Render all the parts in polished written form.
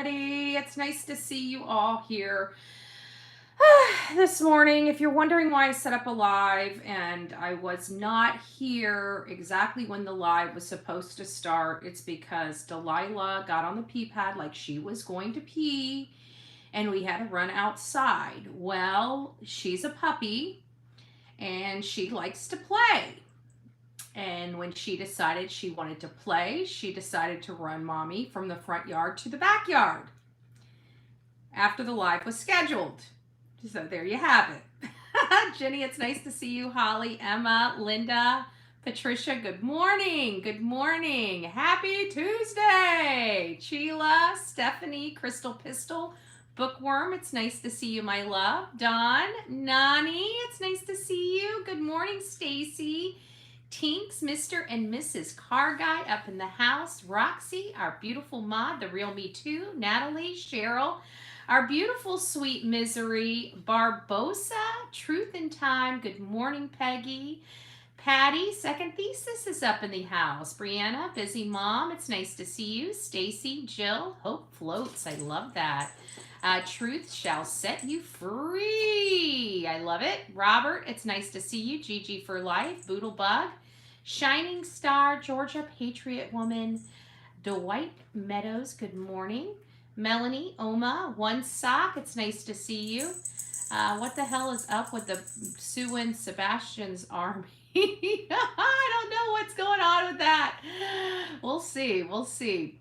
everybody. It's nice to see you all here this morning. If you're wondering why I set up a live and I was not here exactly when the live was supposed to start, it's because Delilah got on the pee pad like she was going to pee and we had to run outside. Well, she's a puppy and she likes to play. And when she decided she wanted to play, she decided to run mommy from the front yard to the backyard after the live was scheduled. So there you have it. Jenny, it's nice to see you. Holly, Emma, Linda, Patricia, good morning. Good morning. Happy Tuesday. Sheila, Stephanie, Crystal Pistol, Bookworm, it's nice to see you, my love. Dawn, Nani, it's nice to see you. Good morning, Stacy. Tinks, Mr. and Mrs. Car Guy up in the house. Roxy, our beautiful mod, the real me too. Natalie, Cheryl, our beautiful sweet Misery. Barbosa, Truth in Time. Good morning, Peggy. Patty, Second Thesis is up in the house. Brianna, Busy Mom, it's nice to see you. Stacy, Jill, Hope Floats, I love that. Truth shall set you free. I love it. Robert, it's nice to see you. Gigi for life. Boodlebug. Shining Star, Georgia Patriot Woman. Dwight Meadows, good morning. Melanie, Oma, One Sock, it's nice to see you. What the hell is up with the Sue Sebastian's army? I don't know what's going on with that. We'll see. We'll see.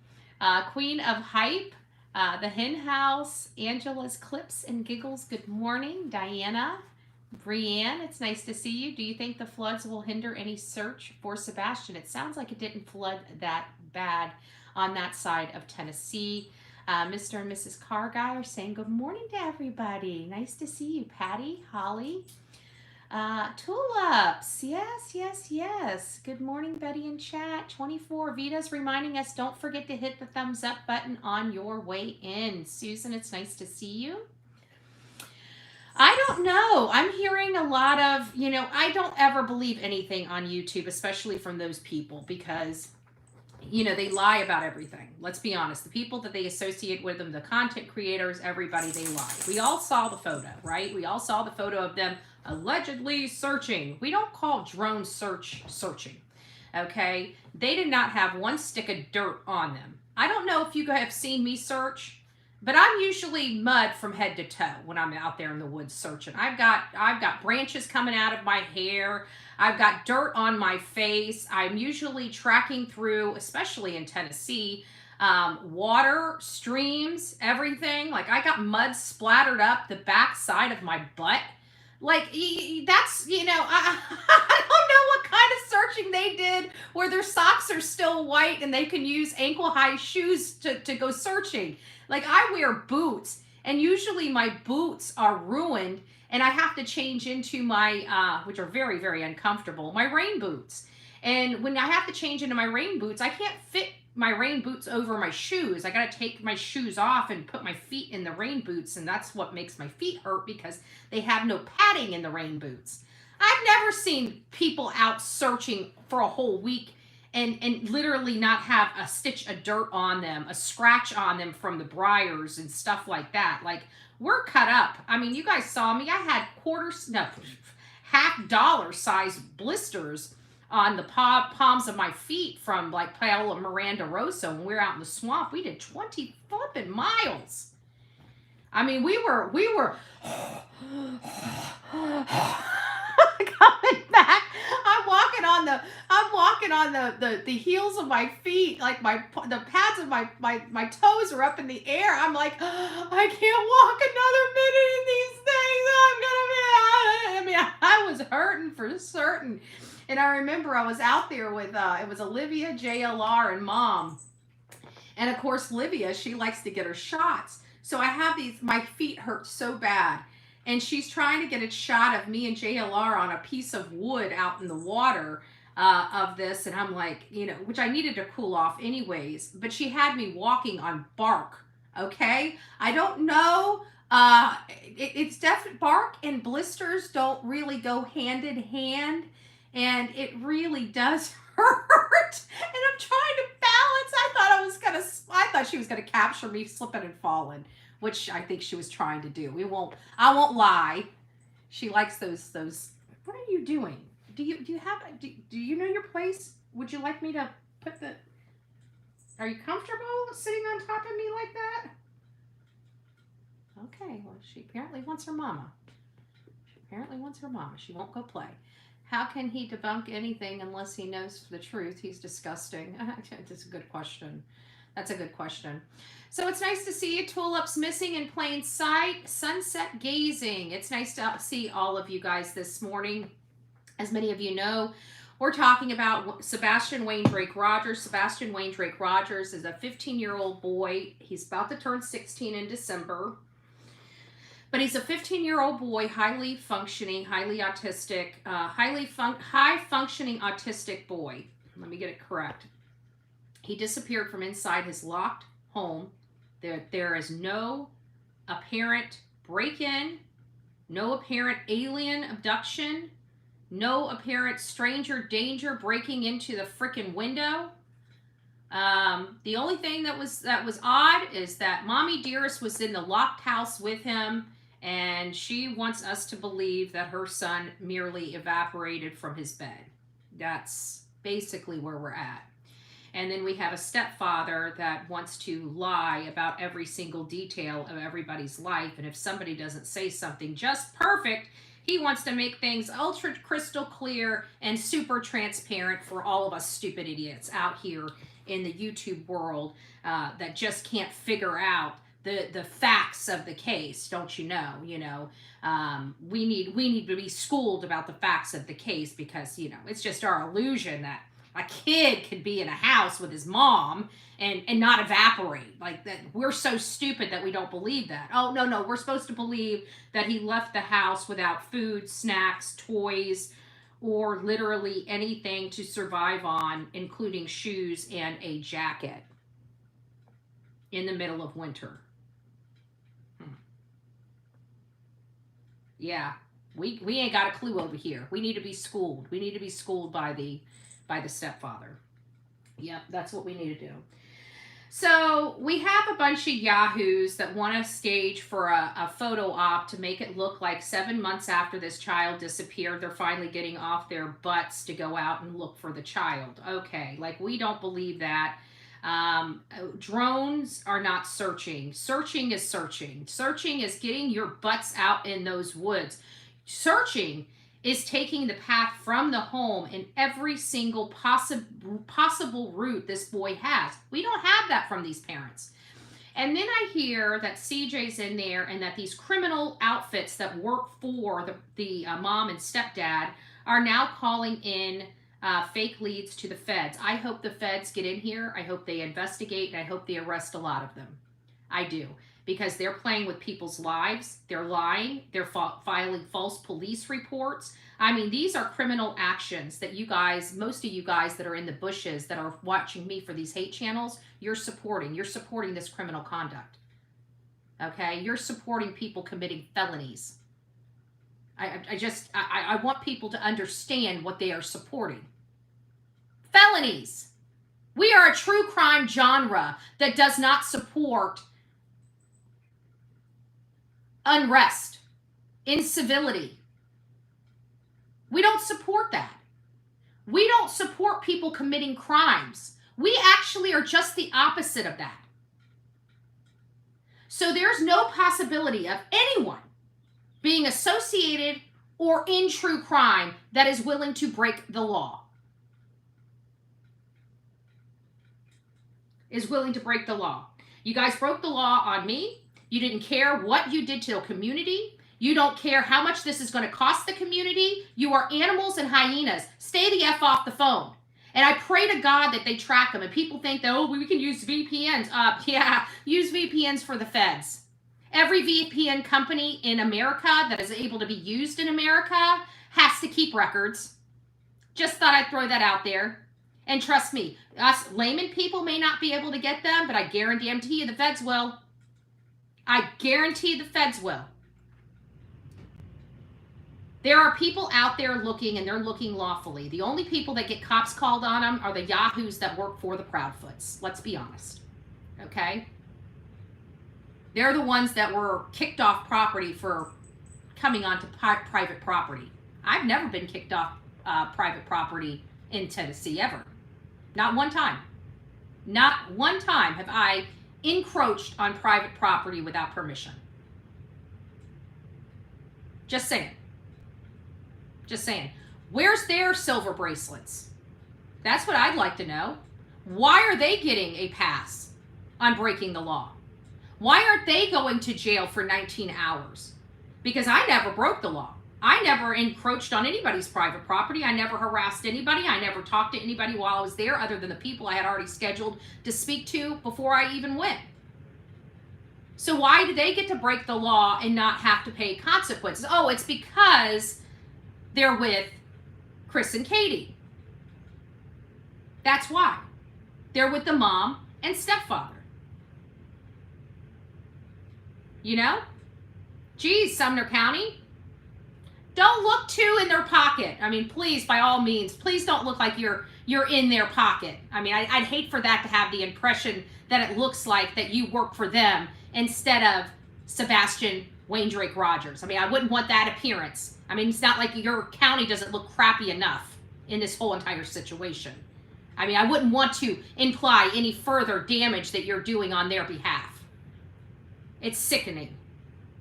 Queen of Hype. The Hen House, Angela's Clips and Giggles, good morning. Diana, Brianne, it's nice to see you. Do you think the floods will hinder any search for Sebastian? It sounds like it didn't flood that bad on that side of Tennessee. Mr. and Mrs. Car Guy are saying good morning to everybody. Nice to see you, Patty, Holly. Tulips, yes. Good morning, Betty in chat. 24, Vita's reminding us, don't forget to hit the thumbs up button on your way in. Susan, it's nice to see you. I don't know. I'm hearing a lot of, I don't ever believe anything on YouTube, especially from those people, because they lie about everything. Let's be honest. The people that they associate with them, the content creators, everybody, they lie. We all saw the photo, right? We all saw the photo of them allegedly searching. We don't call drone searching, okay? They did not have one stick of dirt on them. I don't know if you have seen me search, but I'm usually mud from head to toe when I'm out there in the woods searching. I've got branches coming out of my hair. I've got dirt on my face. I'm usually tracking through, especially in Tennessee, water, streams, everything. Like I got mud splattered up the back side of my butt. Like, that's, I don't know what kind of searching they did where their socks are still white and they can use ankle-high shoes to go searching. Like, I wear boots, and usually my boots are ruined, and I have to change into my, which are very, very uncomfortable, my rain boots. And when I have to change into my rain boots, I can't fit my rain boots over my shoes. I got to take my shoes off and put my feet in the rain boots, and that's what makes my feet hurt because they have no padding in the rain boots. I've never seen people out searching for a whole week and literally not have a stitch of dirt on them, a scratch on them from the briars and stuff like that. Like, we're cut up. I mean, you guys saw me. I had $50 size blisters on the palms of my feet from like Paola Miranda Rosso when we were out in the swamp. We did 20 flipping miles. I mean, we were coming back. I'm walking on the heels of my feet, like the pads of my toes are up in the air. I'm like, I can't walk another minute in these things. I'm gonna be. I mean, I was hurting for certain. And I remember I was out there with, it was Olivia, JLR, and Mom. And of course, Olivia, she likes to get her shots. So I have my feet hurt so bad. And she's trying to get a shot of me and JLR on a piece of wood out in the water of this. And I'm like, which I needed to cool off anyways. But she had me walking on bark, okay? I don't know. It's definitely, bark and blisters don't really go hand in hand. And it really does hurt, and I'm trying to balance. I thought she was gonna capture me slipping and falling, which I think she was trying to do. I won't lie. She likes those. What are you doing? Do you know your place? Would you like me to put the? Are you comfortable sitting on top of me like that? Okay, well, she apparently wants her mama. She won't go play. How can he debunk anything unless he knows the truth? He's disgusting. That's a good question. So it's nice to see you. Tulips missing in plain sight. Sunset gazing. It's nice to see all of you guys this morning. As many of you know, we're talking about Sebastian Wayne Drake Rogers. Sebastian Wayne Drake Rogers is a 15-year-old boy. He's about to turn 16 in December. But he's a 15-year-old boy, highly functioning, highly autistic, high-functioning autistic boy. Let me get it correct. He disappeared from inside his locked home. There is no apparent break-in, no apparent alien abduction, no apparent stranger danger breaking into the frickin' window. The only thing that was odd is that Mommy Dearest was in the locked house with him, and she wants us to believe that her son merely evaporated from his bed. That's basically where we're at. And then we have a stepfather that wants to lie about every single detail of everybody's life, and if somebody doesn't say something just perfect, he wants to make things ultra crystal clear and super transparent for all of us stupid idiots out here in the YouTube world that just can't figure out the facts of the case. Don't you know? We need to be schooled about the facts of the case, because it's just our illusion that a kid could be in a house with his mom and not evaporate. Like that, we're so stupid that we don't believe that. Oh, no, we're supposed to believe that he left the house without food, snacks, toys, or literally anything to survive on, including shoes and a jacket in the middle of winter. Yeah, we ain't got a clue over here. We need to be schooled. We need to be schooled by the stepfather. Yep, that's what we need to do. So we have a bunch of yahoos that want to stage for a photo op to make it look like 7 months after this child disappeared, they're finally getting off their butts to go out and look for the child. Okay, like we don't believe that. Drones are not searching. Searching is searching. Searching is getting your butts out in those woods. Searching is taking the path from the home in every single possible route this boy has. We don't have that from these parents. And then I hear that CJ's in there and that these criminal outfits that work for the mom and stepdad are now calling in fake leads to the feds. I hope the feds get in here. I hope they investigate, and I hope they arrest a lot of them. I do. Because they're playing with people's lives. They're lying. They're filing false police reports. I mean, these are criminal actions that you guys, most of you guys that are in the bushes that are watching me for these hate channels, you're supporting. You're supporting this criminal conduct. Okay? You're supporting people committing felonies. I want people to understand what they are supporting. Felonies. We are a true crime genre that does not support unrest, incivility. We don't support that. We don't support people committing crimes. We actually are just the opposite of that. So there's no possibility of anyone being associated or in true crime that is willing to break the law. Is willing to break the law. You guys broke the law on me. You didn't care what you did to the community. You don't care how much this is going to cost the community. You are animals and hyenas. Stay the F off the phone. And I pray to God that they track them. And people think that, oh, we can use VPNs. Yeah, use VPNs for the feds. Every VPN company in America that is able to be used in America has to keep records. Just thought I'd throw that out there. And trust me, us layman people may not be able to get them, but I guarantee you the feds will. I guarantee the feds will. There are people out there looking, and they're looking lawfully. The only people that get cops called on them are the yahoos that work for the Proudfoots. Let's be honest. Okay? They're the ones that were kicked off property for coming onto private property. I've never been kicked off private property in Tennessee, ever. Not one time. Not one time have I encroached on private property without permission. Just saying. Just saying. Where's their silver bracelets? That's what I'd like to know. Why are they getting a pass on breaking the law? Why aren't they going to jail for 19 hours? Because I never broke the law. I never encroached on anybody's private property. I never harassed anybody. I never talked to anybody while I was there other than the people I had already scheduled to speak to before I even went. So why do they get to break the law and not have to pay consequences? Oh, it's because they're with Chris and Katie. That's why. They're with the mom and stepfather. You know? Geez, Sumner County. Don't look too in their pocket. I mean, please, by all means, please don't look like you're in their pocket. I mean, I'd hate for that to have the impression that it looks like that you work for them instead of Sebastian Rogers. I mean, I wouldn't want that appearance. I mean, it's not like your county doesn't look crappy enough in this whole entire situation. I mean, I wouldn't want to imply any further damage that you're doing on their behalf. It's sickening.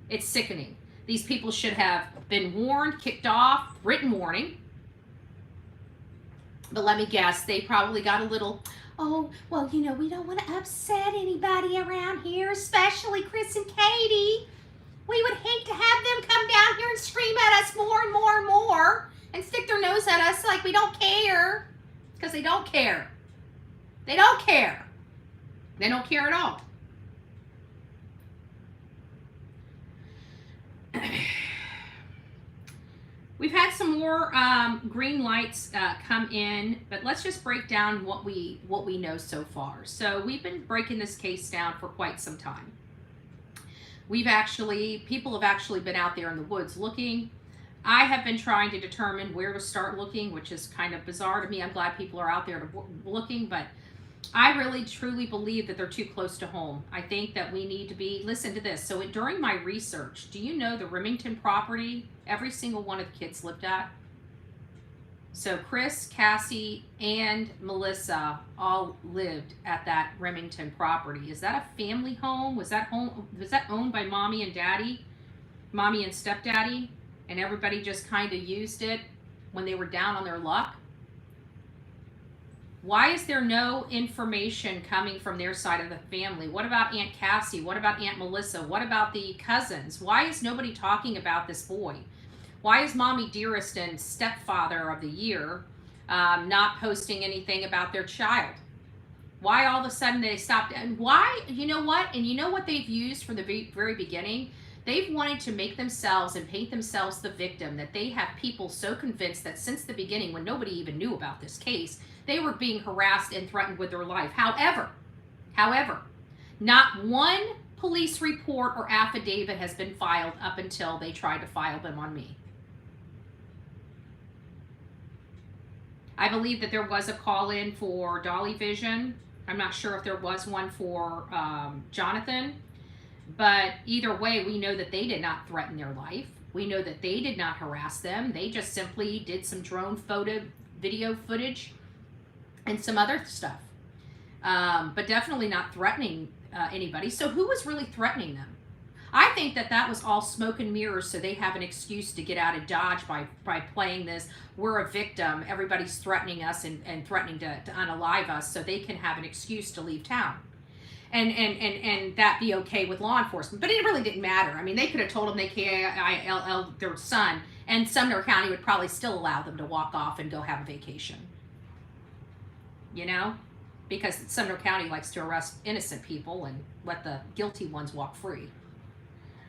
It's sickening. These people should have been warned, kicked off, written warning. But let me guess, they probably got a little, oh, well, you know, we don't want to upset anybody around here, especially Chris and Katie. We would hate to have them come down here and scream at us more and more and more and stick their nose at us like we don't care. Because they don't care. They don't care. They don't care at all. We've had some more green lights come in, but let's just break down what we know so far. So we've been breaking this case down for quite some time. People have actually been out there in the woods looking. I have been trying to determine where to start looking, which is kind of bizarre to me. I'm glad people are out there looking, but I really truly believe that they're too close to home. I think that we need to be, listen to this. So during my research, do you know the Remington property, every single one of the kids lived at? So Chris, Cassie, and Melissa all lived at that Remington property. Is that a family home? Was that owned by mommy and daddy, mommy and stepdaddy, and everybody just kind of used it when they were down on their luck? Why is there no information coming from their side of the family? What about Aunt Cassie? What about Aunt Melissa? What about the cousins? Why is nobody talking about this boy? Why is Mommy Dearest and Stepfather of the Year not posting anything about their child? Why all of a sudden they stopped? And why, you know what? And you know what they've used from the very beginning? They've wanted to make themselves and paint themselves the victim, that they have people so convinced that since the beginning, when nobody even knew about this case, they were being harassed and threatened with their life. However, not one police report or affidavit has been filed up until they tried to file them on me. I believe that there was a call in for Dolly Vision. I'm not sure if there was one for Jonathan, but either way, we know that they did not threaten their life. We know that they did not harass them. They just simply did some drone video footage and some other stuff, but definitely not threatening anybody. So who was really threatening them? I think that that was all smoke and mirrors, so they have an excuse to get out of Dodge by playing this, we're a victim, everybody's threatening us and threatening to unalive us, so they can have an excuse to leave town. And that be okay with law enforcement. But it really didn't matter. I mean, they could have told them they KILL their son, and Sumner County would probably still allow them to walk off and go have a vacation. You know? Because Sumner County likes to arrest innocent people and let the guilty ones walk free.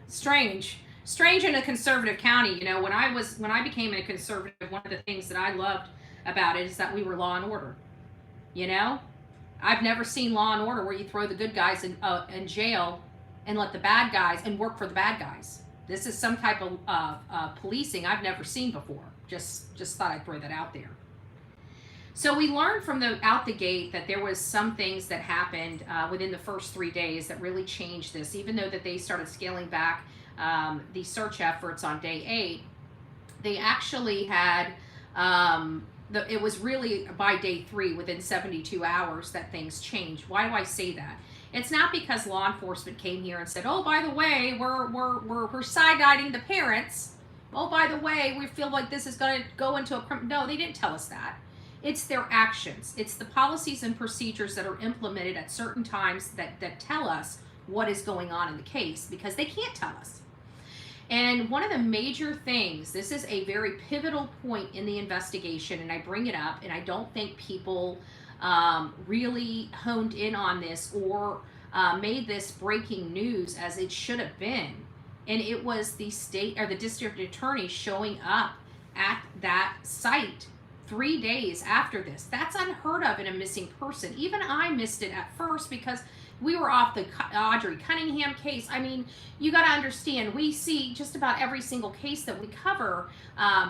Strange in a conservative county. You know, when I became a conservative, one of the things that I loved about it is that we were law and order. You know, I've never seen law and order where you throw the good guys in jail and let the bad guys and work for the bad guys. This is some type of policing I've never seen before. Just thought I'd throw that out there. So we learned from out the gate that there was some things that happened within the first 3 days that really changed this. Even though that they started scaling back the search efforts on day 8, they actually had it was really by day 3, within 72 hours, that things changed. Why do I say that? It's not because law enforcement came here and said, "Oh, by the way, we're side-eyeing the parents. Oh, by the way, we feel like this is going to go into a..." No, they didn't tell us that. It's their actions. It's the policies and procedures that are implemented at certain times that tell us what is going on in the case, because they can't tell us. And one of the major things, this is a very pivotal point in the investigation, and I bring it up, and I don't think people really honed in on this or made this breaking news as it should have been. And it was the state or the district attorney showing up at that site 3 days after this. That's unheard of in a missing person. Even I missed it at first because we were off the Audrey Cunningham case. I mean, you got to understand, we see just about every single case that we cover,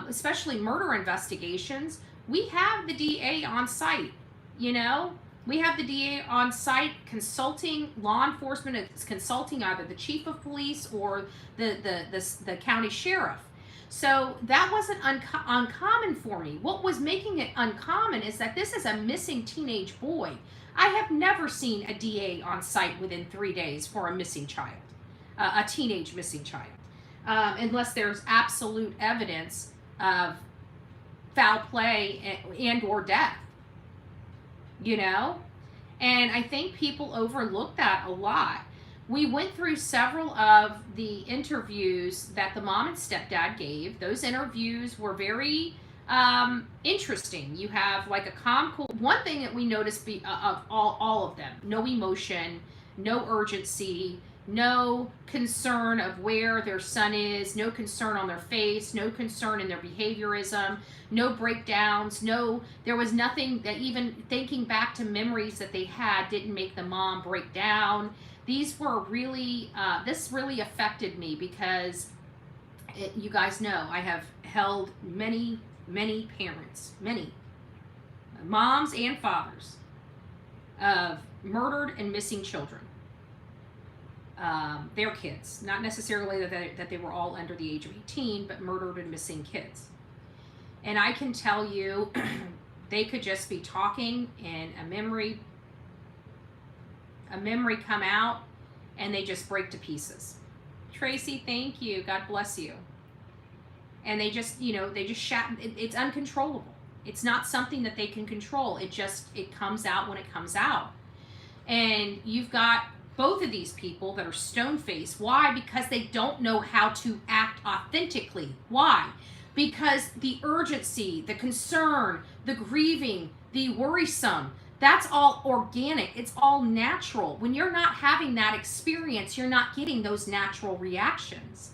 especially murder investigations. We have the DA on site, you know? We have the DA on site consulting law enforcement. It's consulting either the chief of police or the county sheriff. So that wasn't uncommon for me. What was making it uncommon is that this is a missing teenage boy. I have never seen a DA on site within 3 days for a missing child, a teenage missing child, unless there's absolute evidence of foul play and or death, you know? And I think people overlook that a lot. We went through several of the interviews that the mom and stepdad gave. Those interviews were very interesting. You have like a calm, cool. One thing that we noticed of all of them: no emotion, no urgency, no concern of where their son is, no concern on their face, no concern in their behaviorism, no breakdowns, there was nothing that, even thinking back to memories that they had, didn't make the mom break down. These were really, this really affected me because you guys know I have held many parents, many moms and fathers of murdered and missing children. Their kids, not necessarily that they were all under the age of 18, but murdered and missing kids. And I can tell you, they could just be talking and a memory come out and they just break to pieces. Tracy, thank you. God bless you. And they just, it's uncontrollable. It's not something that they can control. It comes out when it comes out. And you've got both of these people that are stone-faced. Why? Because they don't know how to act authentically. Why? Because the urgency, the concern, the grieving, the worrisome, that's all organic. It's all natural. When you're not having that experience, you're not getting those natural reactions.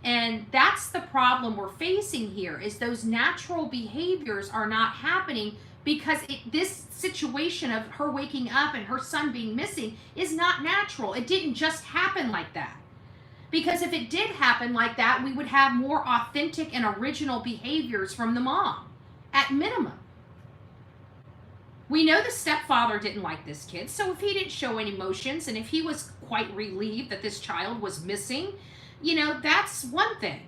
And that's the problem we're facing here, is those natural behaviors are not happening because this situation of her waking up and her son being missing is not natural. It didn't just happen like that. Because if it did happen like that, we would have more authentic and original behaviors from the mom, at minimum. We know the stepfather didn't like this kid, so if he didn't show any emotions and if he was quite relieved that this child was missing, that's one thing.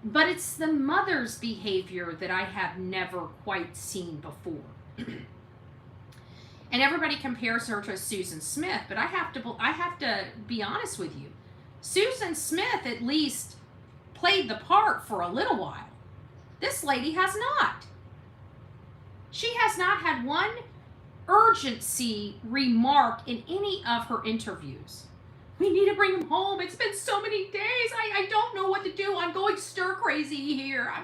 But it's the mother's behavior that I have never quite seen before. And everybody compares her to Susan Smith, but I have to be honest with you. Susan Smith at least played the part for a little while. This lady has not. She has not had one urgency remark in any of her interviews. We need to bring him home. It's been so many days. I don't know what to do. I'm going stir crazy here. I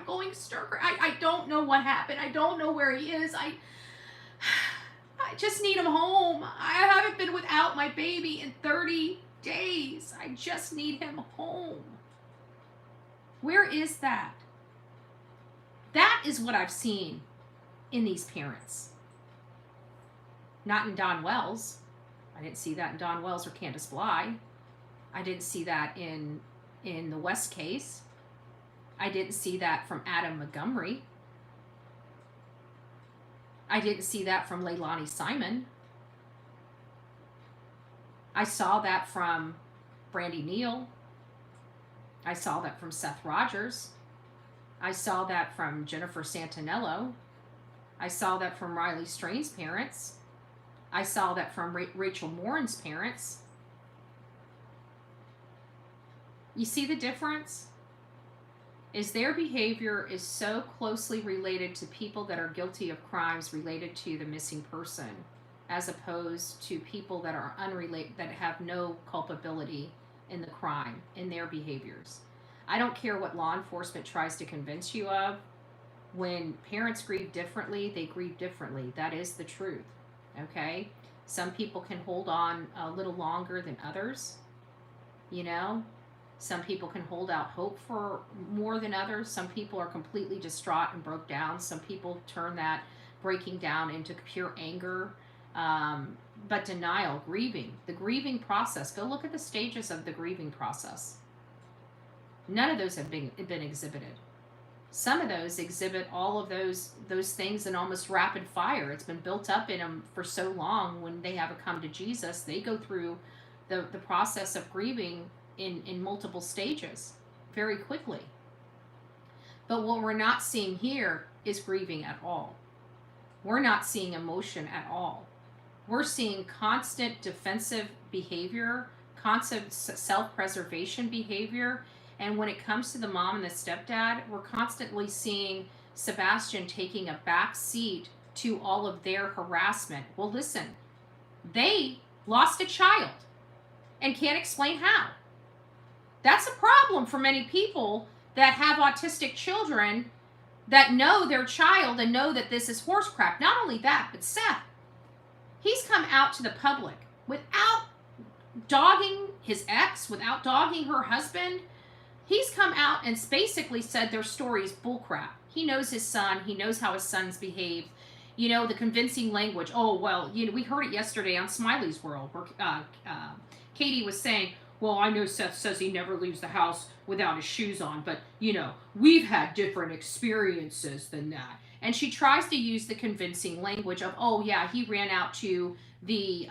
don't know what happened. I don't know where he is. I just need him home. I haven't been without my baby in 30 days. I just need him home. Where is that? That is what I've seen in these parents. Not in Don Wells. I didn't see that in Don Wells or Candace Bly. I didn't see that in in the West case. I didn't see that from Adam Montgomery. I didn't see that from Leilani Simon. I saw that from Brandy Neal. I saw that from Seth Rogers. I saw that from Jennifer Santinello. I saw that from Riley Strain's parents. I saw that from Rachel Morin's parents. You see the difference? Is their behavior is so closely related to people that are guilty of crimes related to the missing person, as opposed to people that are unrelated, that have no culpability in the crime, in their behaviors. I don't care what law enforcement tries to convince you of. When parents grieve differently, they grieve differently. That is the truth. Okay? Some people can hold on a little longer than others. You know? Some people can hold out hope for more than others. Some people are completely distraught and broke down. Some people turn that breaking down into pure anger. But denial, grieving, the grieving process. Go look at the stages of the grieving process. None of those have been exhibited. Some of those exhibit all of those things in almost rapid fire. It's been built up in them for so long. When they have come to Jesus, they go through the process of grieving in multiple stages very quickly. But what we're not seeing here is grieving at all. We're not seeing emotion at all. We're seeing constant defensive behavior, constant self-preservation behavior. And when it comes to the mom and the stepdad, we're constantly seeing Sebastian taking a back seat to all of their harassment. Well, listen, they lost a child and can't explain how. That's a problem for many people that have autistic children that know their child and know that this is horse crap. Not only that, but Seth, he's come out to the public without dogging his ex, without dogging her husband. He's come out and basically said their story is bullcrap. He knows his son. He knows how his son's behaved. You know, the convincing language. Oh, well, you know, we heard it yesterday on Smiley's World where Katie was saying, well, I know Seth says he never leaves the house without his shoes on, but, you know, we've had different experiences than that. And she tries to use the convincing language of, oh, yeah, he ran out to the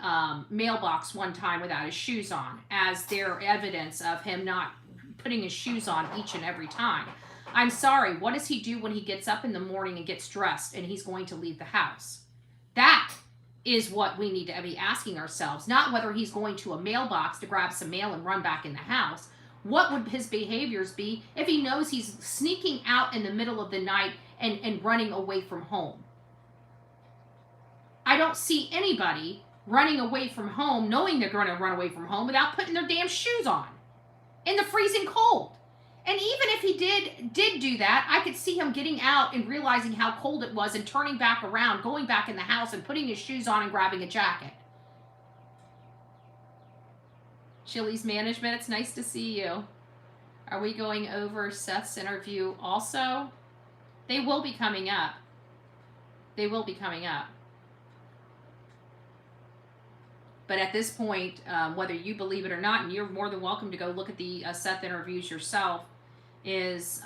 mailbox one time without his shoes on as their evidence of him not putting his shoes on each and every time. I'm sorry, what does he do when he gets up in the morning and gets dressed and he's going to leave the house? That is what we need to be asking ourselves, not whether he's going to a mailbox to grab some mail and run back in the house. What would his behaviors be if he knows he's sneaking out in the middle of the night and running away from home? I don't see anybody running away from home knowing they're going to run away from home without putting their damn shoes on in the freezing cold. And even if he did do that, I could see him getting out and realizing how cold it was and turning back around, going back in the house and putting his shoes on and grabbing a jacket. Chili's management, it's nice to see you. Are we going over Seth's interview also? They will be coming up. They will be coming up. But at this point, whether you believe it or not, and you're more than welcome to go look at the Seth interviews yourself, is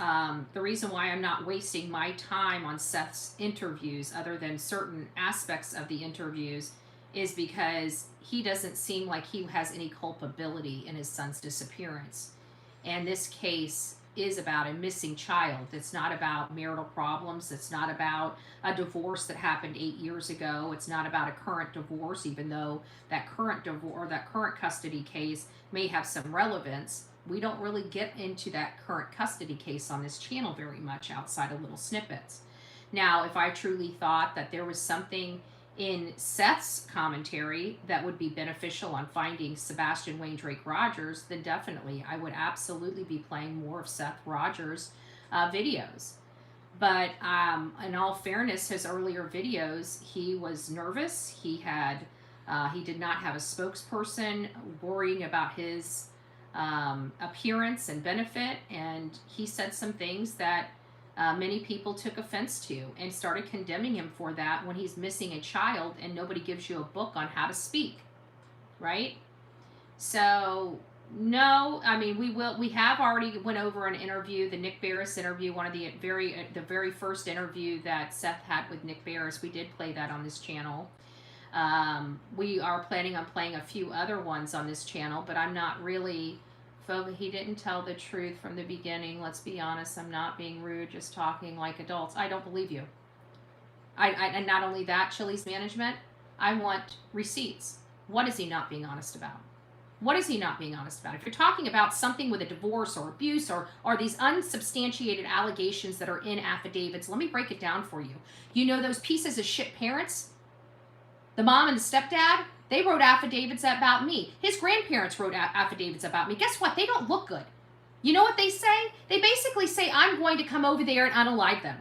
the reason why I'm not wasting my time on Seth's interviews, other than certain aspects of the interviews, is because he doesn't seem like he has any culpability in his son's disappearance. And this case is about a missing child. It's not about marital problems. It's not about a divorce that happened 8 years ago. It's not about a current divorce, even though that current divorce or that current custody case may have some relevance. We don't really get into that current custody case on this channel very much outside of little snippets. Now, if I truly thought that there was something in Seth's commentary that would be beneficial on finding Sebastian Wayne Drake Rogers, then definitely I would absolutely be playing more of Seth Rogers' videos. But in all fairness, his earlier videos, he was nervous. He did not have a spokesperson worrying about his appearance and benefit, and he said some things that many people took offense to and started condemning him for that when he's missing a child and nobody gives you a book on how to speak, right? So No, I mean we have already went over an interview, the Nick Barris interview, one of the very first interview that Seth had with Nick Barris. We did play that on this channel. We are planning on playing a few other ones on this channel, but I'm not really. He didn't tell the truth from the beginning. Let's be honest. I'm not being rude, just talking like adults. I don't believe you. And not only that, Chili's management, I want receipts. What is he not being honest about? What is he not being honest about? If you're talking about something with a divorce or abuse or these unsubstantiated allegations that are in affidavits, let me break it down for you. You know those pieces of shit parents? The mom and the stepdad? They wrote affidavits about me. His grandparents wrote affidavits about me. Guess what? They don't look good. You know what they say? They basically say, I'm going to come over there and unalive them.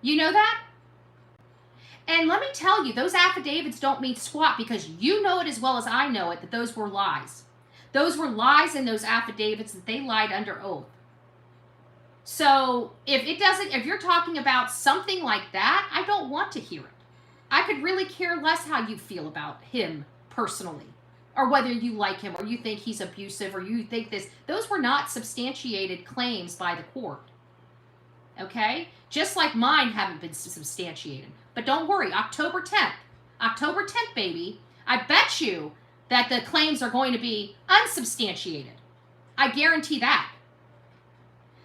You know that? And let me tell you, those affidavits don't mean squat, because you know it as well as I know it that those were lies. Those were lies in those affidavits, that they lied under oath. So if you're talking about something like that, I don't want to hear it. I could really care less how you feel about him personally, or whether you like him, or you think he's abusive, or you think this. Those were not substantiated claims by the court. Okay? Just like mine haven't been substantiated. But don't worry, October 10th, baby, I bet you that the claims are going to be unsubstantiated. I guarantee that.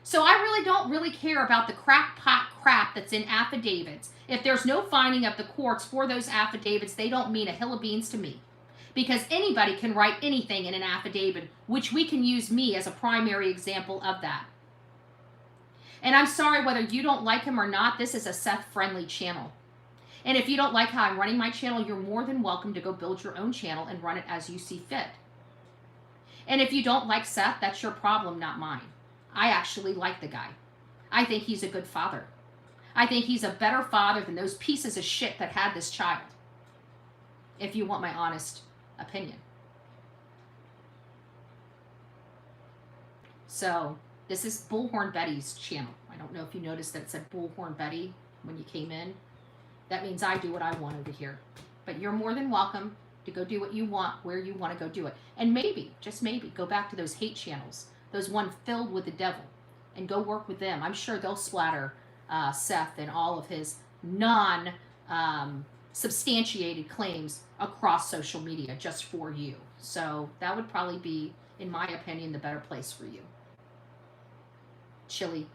So I really don't care about the crackpot crap that's in affidavits. If there's no finding of the courts for those affidavits, they don't mean a hill of beans to me. Because anybody can write anything in an affidavit, which we can use me as a primary example of that. And I'm sorry, whether you don't like him or not, this is a Seth-friendly channel. And if you don't like how I'm running my channel, you're more than welcome to go build your own channel and run it as you see fit. And if you don't like Seth, that's your problem, not mine. I actually like the guy. I think he's a good father. I think he's a better father than those pieces of shit that had this child. If you want my honest opinion. So, this is Bullhorn Betty's channel. I don't know if you noticed that it said Bullhorn Betty when you came in. That means I do what I want over here. But you're more than welcome to go do what you want, where you want to go do it. And maybe, just maybe, go back to those hate channels, those one filled with the devil, and go work with them. I'm sure they'll splatter Seth and all of his non-substantiated claims across social media just for you. So that would probably be, in my opinion, the better place for you. Chili,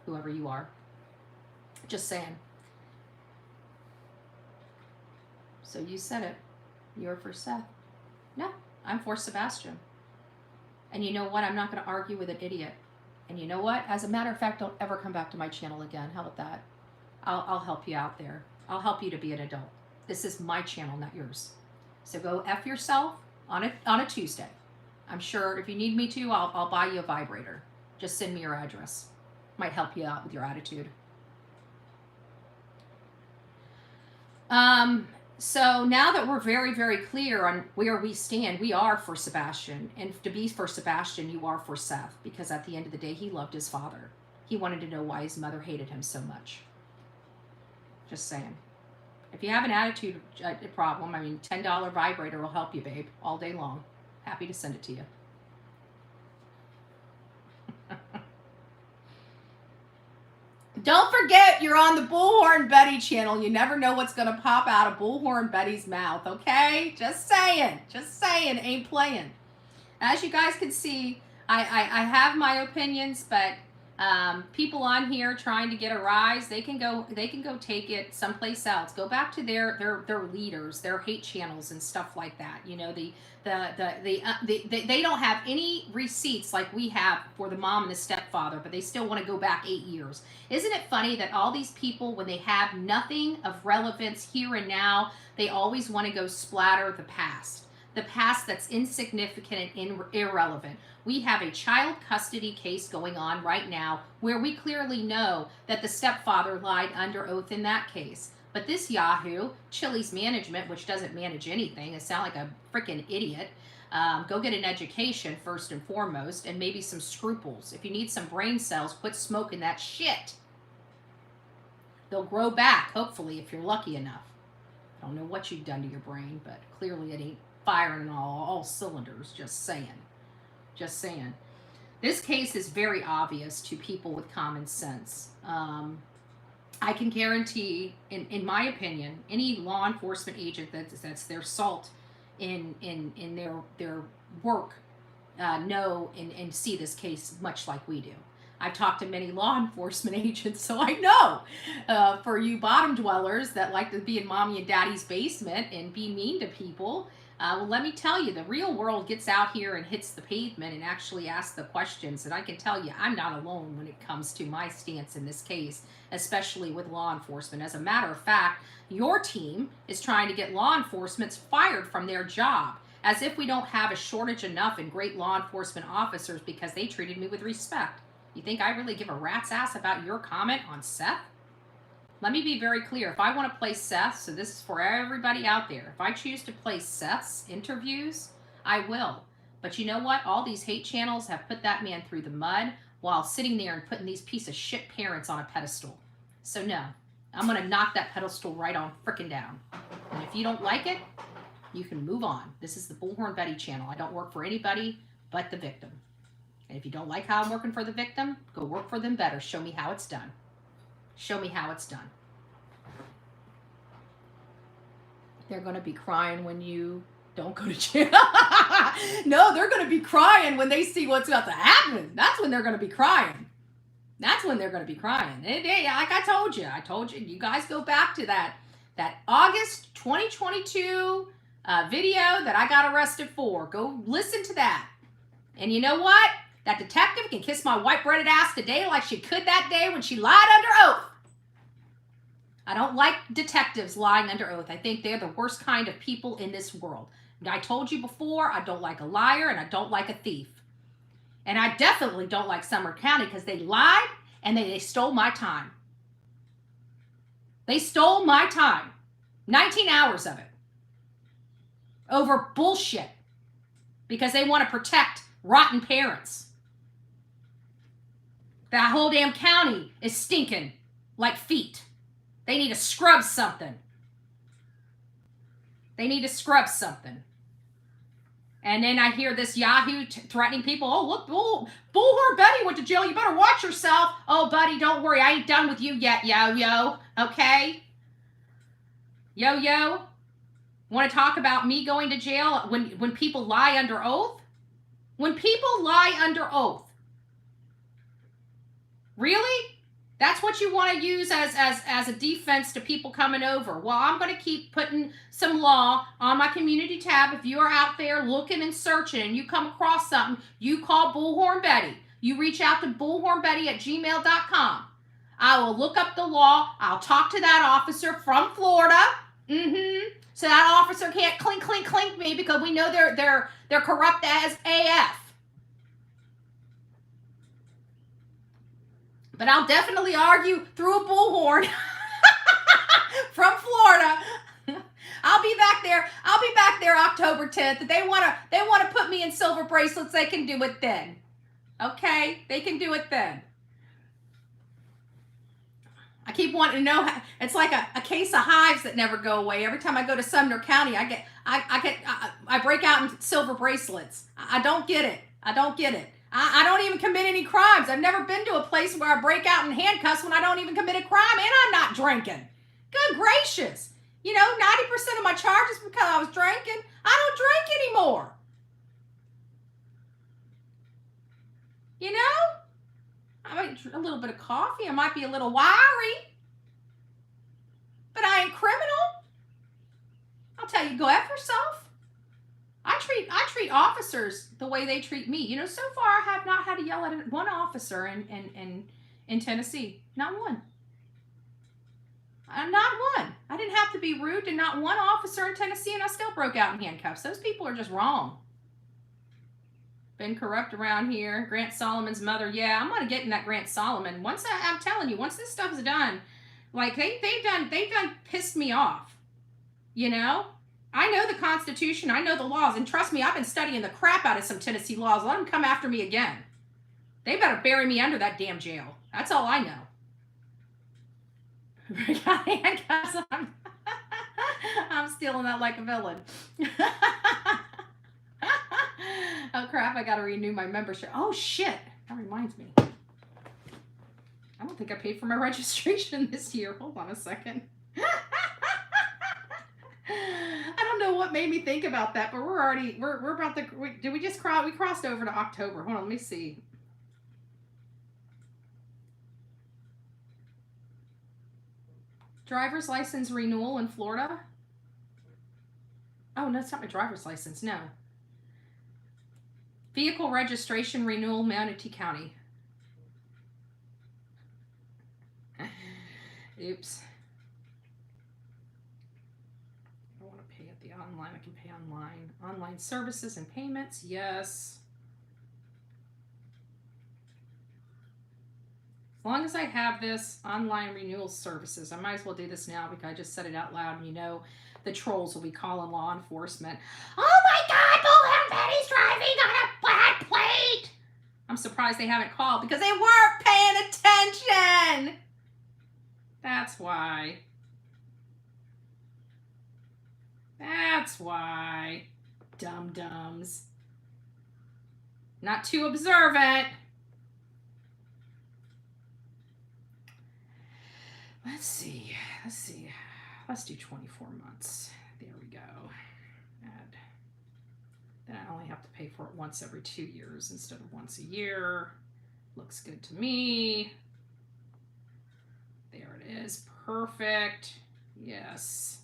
whoever you are. Just saying. So you said it. You're for Seth. No, I'm for Sebastian. And you know what? I'm not going to argue with an idiot. And you know what? As a matter of fact, don't ever come back to my channel again. How about that? I'll help you out there. I'll help you to be an adult. This is my channel, not yours. So go F yourself on a Tuesday. I'm sure if you need me to, I'll buy you a vibrator. Just send me your address. Might help you out with your attitude. So now that we're very, very clear on where we stand, we are for Sebastian. And to be for Sebastian, you are for Seth. Because at the end of the day, he loved his father. He wanted to know why his mother hated him so much. Just saying. If you have an attitude problem, I mean, $10 vibrator will help you, babe, all day long. Happy to send it to you. Don't forget, you're on the Bullhorn Betty channel. You never know what's going to pop out of Bullhorn Betty's mouth, okay? Just saying. Just saying. Ain't playing. As you guys can see, I have my opinions, but people on here trying to get a rise, they can go take it someplace else. Go back to their leaders, their hate channels and stuff like that. You know, they don't have any receipts like we have for the mom and the stepfather, but they still want to go back 8 years. Isn't it funny that all these people, when they have nothing of relevance here and now, they always want to go splatter the past that's insignificant and irrelevant. We have a child custody case going on right now where we clearly know that the stepfather lied under oath in that case. But this Yahoo, Chili's management, which doesn't manage anything, it sounds like a freaking idiot. Go get an education first and foremost, and maybe some scruples. If you need some brain cells, quit smoking that shit. They'll grow back, hopefully, if you're lucky enough. I don't know what you've done to your brain, but clearly it ain't firing on all cylinders. Just saying. Just saying. This case is very obvious to people with common sense. I can guarantee, in my opinion, any law enforcement agent that's their salt in their work know and see this case much like we do. I've talked to many law enforcement agents, so I know. For you bottom dwellers that like to be in mommy and daddy's basement and be mean to people, well, let me tell you, the real world gets out here and hits the pavement and actually asks the questions. And I can tell you, I'm not alone when it comes to my stance in this case, especially with law enforcement. As a matter of fact, your team is trying to get law enforcement fired from their job, as if we don't have a shortage enough in great law enforcement officers because they treated me with respect. You think I really give a rat's ass about your comment on Seth? Let me be very clear. If I want to play Seth, so this is for everybody out there, if I choose to play Seth's interviews, I will. But you know what? All these hate channels have put that man through the mud while sitting there and putting these piece of shit parents on a pedestal. So no, I'm going to knock that pedestal right on frickin' down. And if you don't like it, you can move on. This is the Bullhorn Betty channel. I don't work for anybody but the victim. And if you don't like how I'm working for the victim, go work for them better. Show me how it's done. Show me how it's done. They're going to be crying when you don't go to jail. No, they're going to be crying when they see what's about to happen. That's when they're going to be crying. That's when they're going to be crying. Like I told you, you guys go back to that August 2022 video that I got arrested for. Go listen to that. And you know what? That detective can kiss my white-breaded ass today like she could that day when she lied under oath. I don't like detectives lying under oath. I think they're the worst kind of people in this world. I told you before, I don't like a liar and I don't like a thief. And I definitely don't like Sumner County because they lied and they stole my time. They stole my time. 19 hours of it. Over bullshit. Because they want to protect rotten parents. That whole damn county is stinking like feet. They need to scrub something. They need to scrub something. And then I hear this Yahoo threatening people. Oh, look, Bullhorn Betty went to jail. You better watch yourself. Oh, buddy, don't worry. I ain't done with you yet, yo-yo. Okay? Yo-yo. Want to talk about me going to jail when people lie under oath? When people lie under oath. Really? That's what you want to use as a defense to people coming over. Well, I'm going to keep putting some law on my community tab. If you are out there looking and searching and you come across something, you call Bullhorn Betty. You reach out to bullhornbetty@gmail.com. I will look up the law. I'll talk to that officer from Florida. So that officer can't clink me because we know they're corrupt as AF. But I'll definitely argue through a bullhorn from Florida. I'll be back there. I'll be back there October 10th. If they wanna put me in silver bracelets, they can do it then. Okay? They can do it then. I keep wanting to know how, it's like a case of hives that never go away. Every time I go to Sumner County, I break out in silver bracelets. I don't get it. I don't get it. I don't even commit any crimes. I've never been to a place where I break out in handcuffs when I don't even commit a crime and I'm not drinking. Good gracious. 90% of my charges because I was drinking. I don't drink anymore. I might drink a little bit of coffee. I might be a little wiry. But I ain't criminal. I'll tell you, go F yourself. I treat officers the way they treat me. So far I have not had to yell at one officer in Tennessee. Not one. Not one. I didn't have to be rude to not one officer in Tennessee, and I still broke out in handcuffs. Those people are just wrong. Been corrupt around here. Grant Solomon's mother. Yeah, I'm gonna get in that Grant Solomon. I'm telling you, once this stuff's done, like they done pissed me off. I know the Constitution, I know the laws, and trust me, I've been studying the crap out of some Tennessee laws. Let them come after me again. They better bury me under that damn jail. That's all I know. I'm stealing that like a villain. Oh crap, I gotta renew my membership. Oh shit, that reminds me. I don't think I paid for my registration this year. Hold on a second. I don't know what made me think about that, but we're about to, did we just cross, we crossed over to October. Hold on, let me see. Driver's license renewal in Florida. Oh, no, it's not my driver's license, no. Vehicle registration renewal, Manatee County. Oops. I don't want to pay at the online. I can pay online. Online services and payments, yes. As long as I have this online renewal services, I might as well do this now because I just said it out loud, and you know the trolls will be calling law enforcement. Oh my God, Bullhorn Betty's driving on a bad plate. I'm surprised they haven't called because they weren't paying attention. That's why. That's why. Dum-dums. Not too observant. Let's see. Let's do 24 months. There we go. And then I only have to pay for it once every 2 years instead of once a year. Looks good to me. There it is. Perfect. Yes.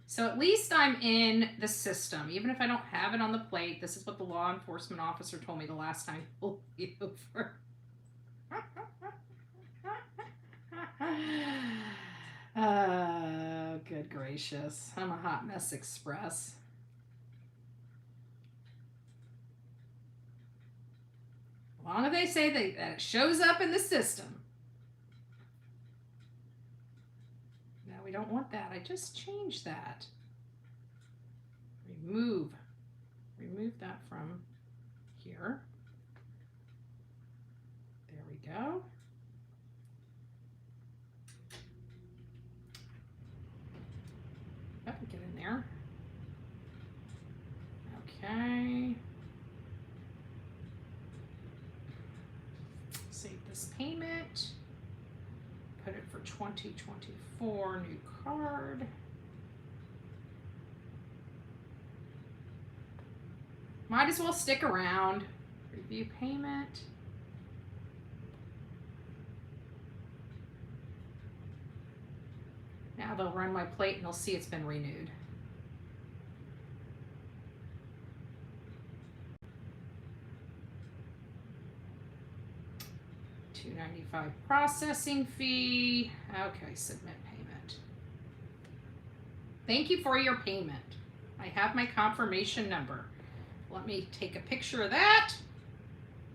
So at least I'm in the system. Even if I don't have it on the plate, this is what the law enforcement officer told me the last time he pulled me over. Oh, good gracious. I'm a hot mess express. As long as they say that it shows up in the system. No, we don't want that. I just changed that. Remove that from here. There we go. Oh, get in there. Okay. Save this payment. Put it for 2024, new card. Might as well stick around. Review payment. Now they'll run my plate and they'll see it's been renewed. $2.95 processing fee. Okay, submit payment. Thank you for your payment. I have my confirmation number. Let me take a picture of that.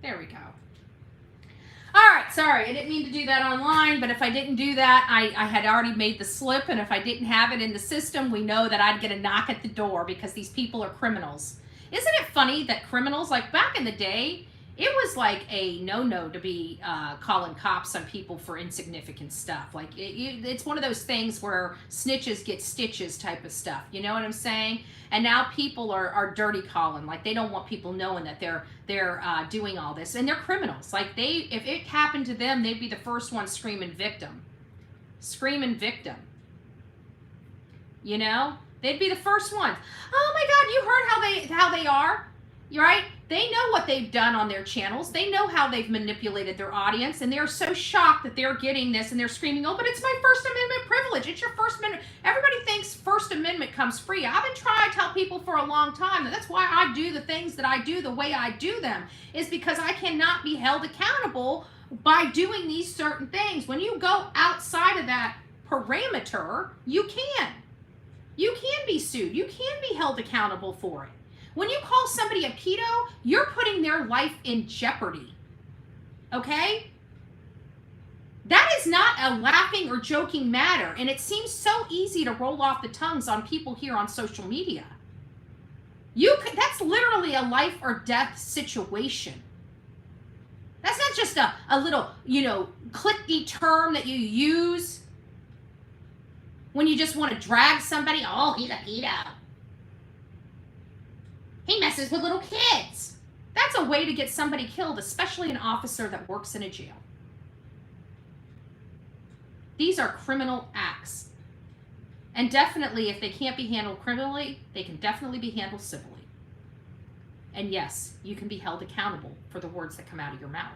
There we go. All right, sorry, I didn't mean to do that online, but if I didn't do that, I had already made the slip, and if I didn't have it in the system, we know that I'd get a knock at the door because these people are criminals. Isn't it funny that criminals, like back in the day, it was like a no-no to be calling cops on people for insignificant stuff. Like it's one of those things where snitches get stitches type of stuff. You know what I'm saying? And now people are dirty calling. Like they don't want people knowing that they're doing all this, and they're criminals. Like if it happened to them, they'd be the first one screaming victim, You know, they'd be the first ones. Oh my God, you heard how they are, right? They know what they've done on their channels. They know how they've manipulated their audience, and they're so shocked that they're getting this, and they're screaming, oh, but it's my First Amendment privilege. It's your First Amendment. Everybody thinks First Amendment comes free. I've been trying to tell people for a long time that that's why I do the things that I do the way I do them, is because I cannot be held accountable by doing these certain things. When you go outside of that parameter, you can. You can be sued. You can be held accountable for it. When you call somebody a pedo, you're putting their life in jeopardy. Okay? That is not a laughing or joking matter, and it seems so easy to roll off the tongues on people here on social media. That's literally a life or death situation. That's not just a little, clicky term that you use. When you just want to drag somebody, oh, he's a pedo. He messes with little kids. That's a way to get somebody killed, especially an officer that works in a jail. These are criminal acts. And definitely, if they can't be handled criminally, they can definitely be handled civilly. And yes, you can be held accountable for the words that come out of your mouth.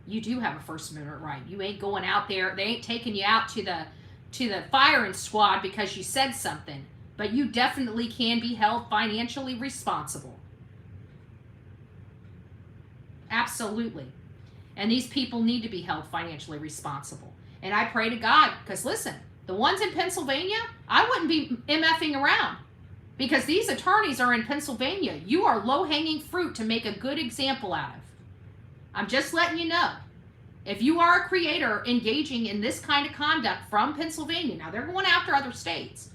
You do have a First Amendment right. You ain't going out there, they ain't taking you out to the firing squad because you said something. But you definitely can be held financially responsible. Absolutely. And these people need to be held financially responsible. And I pray to God, because listen, the ones in Pennsylvania, I wouldn't be MFing around. Because these attorneys are in Pennsylvania. You are low-hanging fruit to make a good example out of. I'm just letting you know. If you are a creator engaging in this kind of conduct from Pennsylvania, now they're going after other states.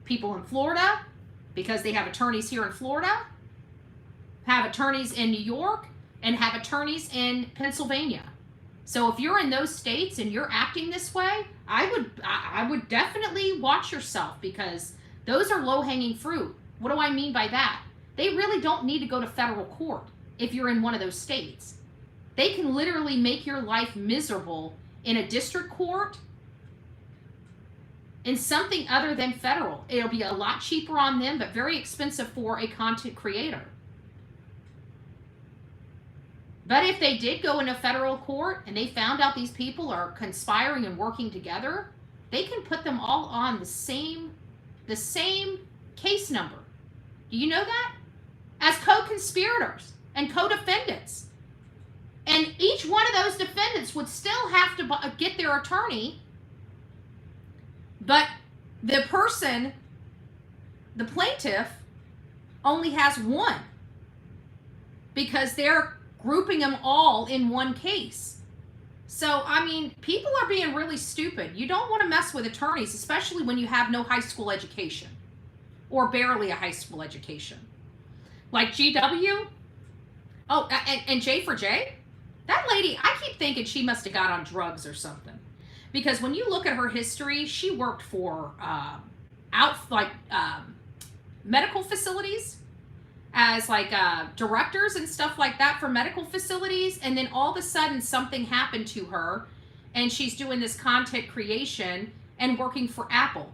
People in Florida, because they have attorneys here in Florida, have attorneys in New York, and have attorneys in Pennsylvania. So if you're in those states and you're acting this way, I would definitely watch yourself, because those are low-hanging fruit. What do I mean by that? They really don't need to go to federal court if you're in one of those states. They can literally make your life miserable in a district court in something other than federal. It'll be a lot cheaper on them, but very expensive for a content creator. But if they did go into federal court and they found out these people are conspiring and working together, they can put them all on the same case number. Do you know that? As co-conspirators and co-defendants. And each one of those defendants would still have to get their attorney, but the person, the plaintiff, only has one, because they're grouping them all in one case. So, I mean, people are being really stupid. You don't want to mess with attorneys, especially when you have no high school education, or barely a high school education. Like GW. Oh, and J for J? That lady, I keep thinking she must have got on drugs or something. Because when you look at her history, she worked for medical facilities as directors and stuff like that for medical facilities. And then all of a sudden something happened to her and she's doing this content creation and working for Apple,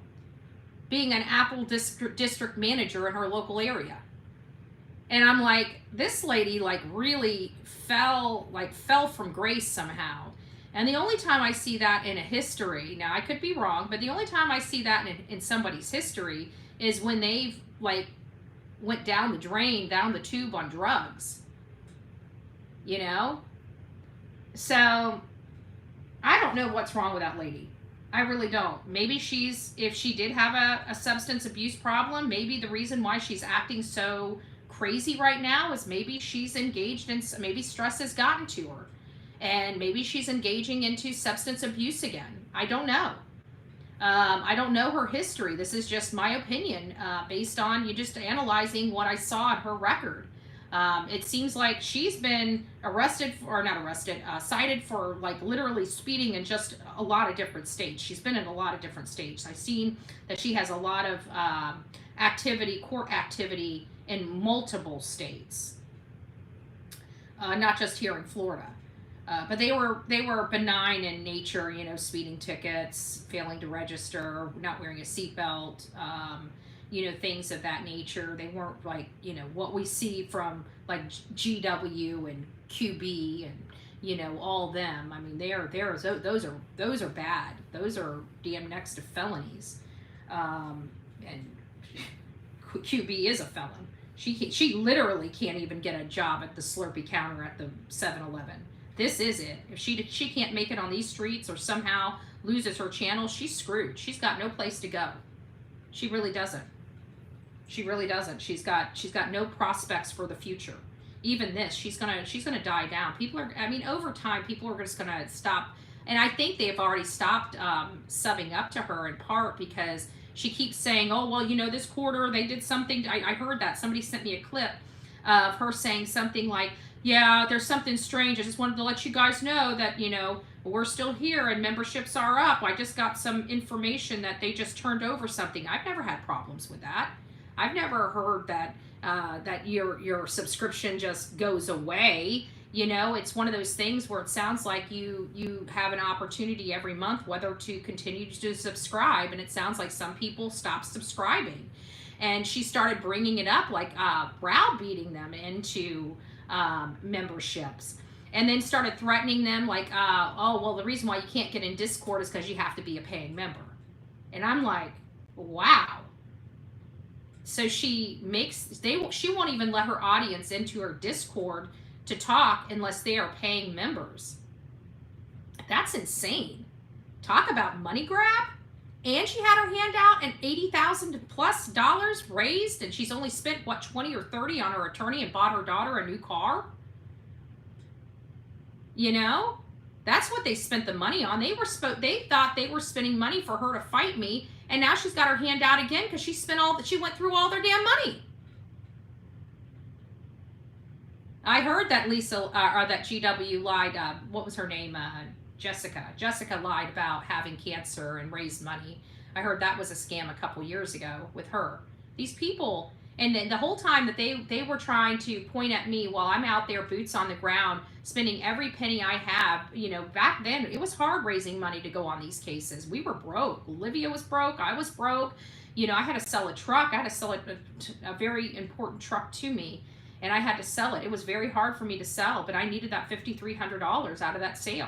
being an Apple district manager in her local area. And I'm like, this lady really fell from grace somehow. And the only time I see that in a history, now I could be wrong, but the only time I see that in somebody's history is when they've went down the drain, down the tube on drugs. You know? So, I don't know what's wrong with that lady. I really don't. Maybe if she did have a substance abuse problem, maybe the reason why she's acting so crazy right now is maybe she's engaged in, maybe stress has gotten to her. And maybe she's engaging into substance abuse again. I don't know. I don't know her history. This is just my opinion based on you just analyzing what I saw in her record. It seems like she's been cited for literally speeding in just a lot of different states. She's been in a lot of different states. I've seen that she has a lot of court activity in multiple states, not just here in Florida. But they were benign in nature, speeding tickets, failing to register, not wearing a seatbelt, things of that nature. They weren't what we see from GW and QB and all them. I mean, those are bad. Those are damn next to felonies. And QB is a felon. She literally can't even get a job at the Slurpee counter at the 7-Eleven. This is it. If she can't make it on these streets or somehow loses her channel, she's screwed. She's got no place to go. She really doesn't. She really doesn't. She's got no prospects for the future. Even this, she's gonna die down. Over time, people are just gonna stop. And I think they've already stopped subbing up to her in part because she keeps saying, oh, well, this quarter they did something. I heard that. Somebody sent me a clip of her saying something like, yeah, there's something strange. I just wanted to let you guys know that, we're still here and memberships are up. I just got some information that they just turned over something. I've never had problems with that. I've never heard that that your subscription just goes away. You know, it's one of those things where it sounds like you have an opportunity every month whether to continue to subscribe, and it sounds like some people stop subscribing. And she started bringing it up, like browbeating them into memberships, and then started threatening them like, oh, well, the reason why you can't get in Discord is because you have to be a paying member. And I'm like, wow. So she won't even let her audience into her Discord to talk unless they are paying members. That's insane. Talk about money grab. And she had her hand out and $80,000+ raised, and she's only spent what, 20 or 30 on her attorney and bought her daughter a new car. You know, that's what they spent the money on. They thought they were spending money for her to fight me, and now she's got her hand out again because she went through all their damn money. I heard that Lisa or that GW lied. What was her name? Jessica. Jessica lied about having cancer and raised money. I heard that was a scam a couple years ago with her. These people, and then the whole time that they were trying to point at me while I'm out there boots on the ground, spending every penny I have. You know, back then it was hard raising money to go on these cases. We were broke. Olivia was broke. I was broke. You know, I had to sell a truck. I had to sell a very important truck to me, and I had to sell it. It was very hard for me to sell, but I needed that $5,300 out of that sale.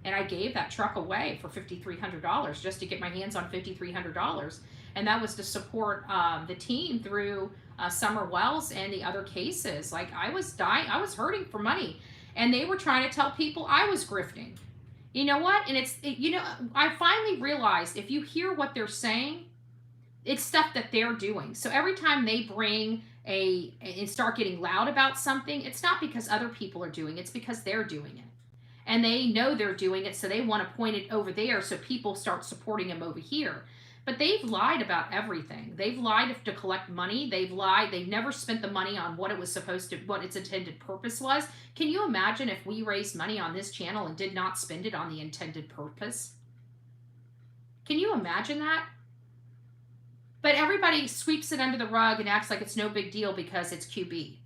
And I gave that truck away for $5,300 just to get my hands on $5,300. And that was to support the team through Summer Wells and the other cases. Like, I was dying, I was hurting for money. And they were trying to tell people I was grifting. You know what? And you know, I finally realized if you hear what they're saying, it's stuff that they're doing. So every time they bring and start getting loud about something, it's not because other people are doing it, it's because they're doing it. And they know they're doing it, so they want to point it over there so people start supporting them over here. But they've lied about everything. They've lied to collect money. They've lied. They've never spent the money on what it was supposed to, what its intended purpose was. Can you imagine if we raised money on this channel and did not spend it on the intended purpose? Can you imagine that? But everybody sweeps it under the rug and acts like it's no big deal because it's QB.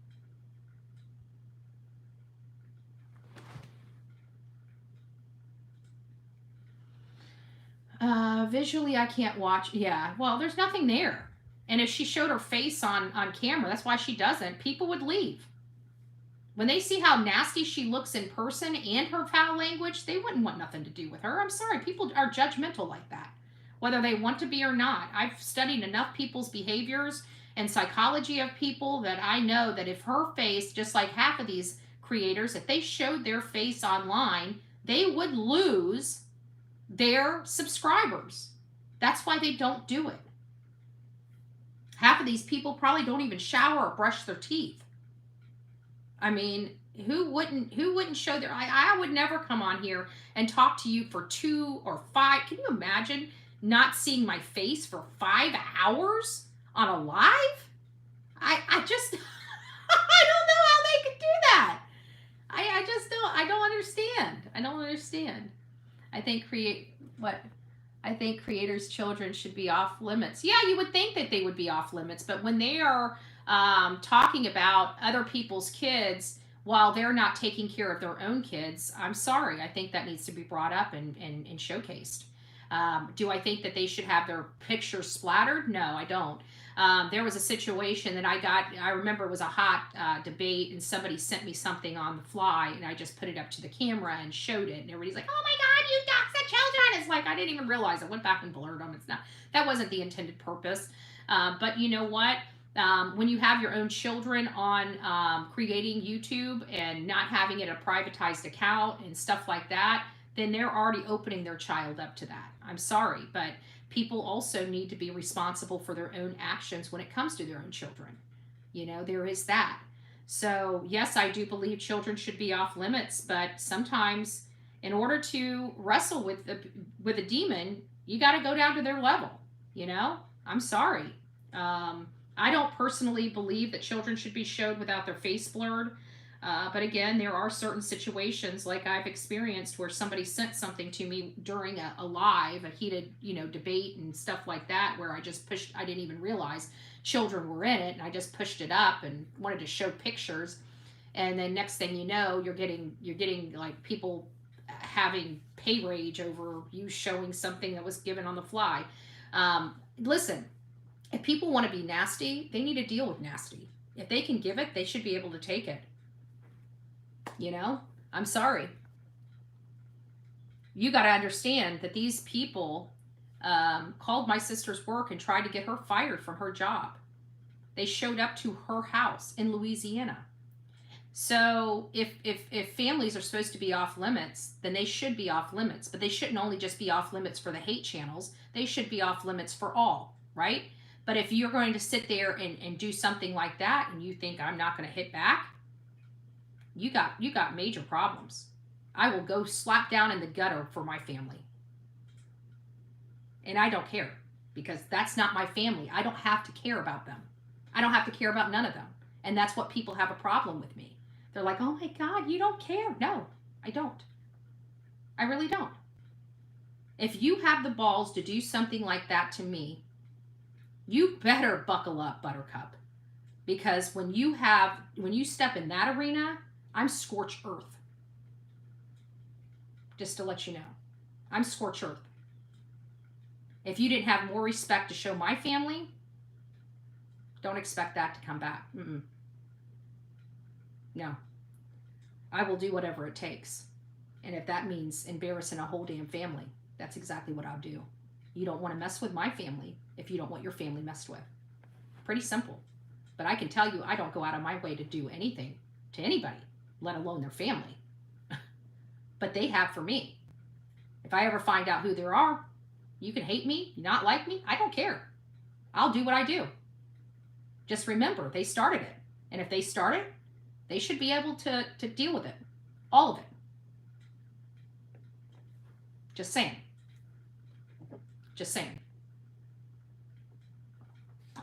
Visually, I can't watch. Yeah, well, there's nothing there. And if she showed her face on camera, that's why she doesn't. People would leave. When they see how nasty she looks in person and her foul language, they wouldn't want nothing to do with her. I'm sorry, people are judgmental like that, whether they want to be or not. I've studied enough people's behaviors and psychology of people that I know that if her face, just like half of these creators, if they showed their face online, they would lose their subscribers. That's why they don't do it. Half of these people probably don't even shower or brush their teeth. I mean, who wouldn't show their, I would never come on here and talk to you for 2 or 5. Can you imagine not seeing my face for 5 hours on a live? I just, I don't know how they could do that. I just don't, I don't understand. I don't understand. I think creators' children should be off limits. Yeah, you would think that they would be off limits, but when they are talking about other people's kids while they're not taking care of their own kids, I'm sorry. I think that needs to be brought up and showcased. Do I think that they should have their pictures splattered? No, I don't. There was a situation that I remember it was a hot debate, and somebody sent me something on the fly, and I just put it up to the camera and showed it, and everybody's like, oh my God, you dox the children. It's like, I didn't even realize. I went back and blurred them. It's not, that wasn't the intended purpose. But you know what? When you have your own children on creating YouTube and not having it a privatized account and stuff like that, then they're already opening their child up to that. I'm sorry, but people also need to be responsible for their own actions when it comes to their own children. You know, there is that. So yes, I do believe children should be off limits, but sometimes in order to wrestle with a demon, you got to go down to their level. You know, I'm sorry. I don't personally believe that children should be showed without their face blurred. But again, there are certain situations like I've experienced where somebody sent something to me during a live, a heated, debate and stuff like that, where I just pushed, I didn't even realize children were in it, and I just pushed it up and wanted to show pictures. And then next thing you know, you're getting like people having pay rage over you showing something that was given on the fly. Listen, if people want to be nasty, they need to deal with nasty. If they can give it, they should be able to take it. I'm sorry. You got to understand that these people called my sister's work and tried to get her fired from her job. They showed up to her house in Louisiana. So if families are supposed to be off limits, then they should be off limits. But they shouldn't only just be off limits for the hate channels. They should be off limits for all, right? But if you're going to sit there and do something like that and you think I'm not going to hit back, you got major problems. I will go slap down in the gutter for my family. And I don't care, because that's not my family. I don't have to care about them. I don't have to care about none of them. And that's what people have a problem with me. They're like, oh my God, you don't care. No, I don't. I really don't. If you have the balls to do something like that to me, you better buckle up, Buttercup. Because when you step in that arena, I'm scorched earth. Just to let you know. I'm scorched earth. If you didn't have more respect to show my family, don't expect that to come back. No. I will do whatever it takes. And if that means embarrassing a whole damn family, that's exactly what I'll do. You don't want to mess with my family if you don't want your family messed with. Pretty simple. But I can tell you, I don't go out of my way to do anything to anybody, let alone their family. But they have for me. If I ever find out who they are, you can hate me, not like me, I don't care. I'll do what I do. Just remember, they started it. And if they started, they should be able to deal with it. All of it. Just saying. Just saying.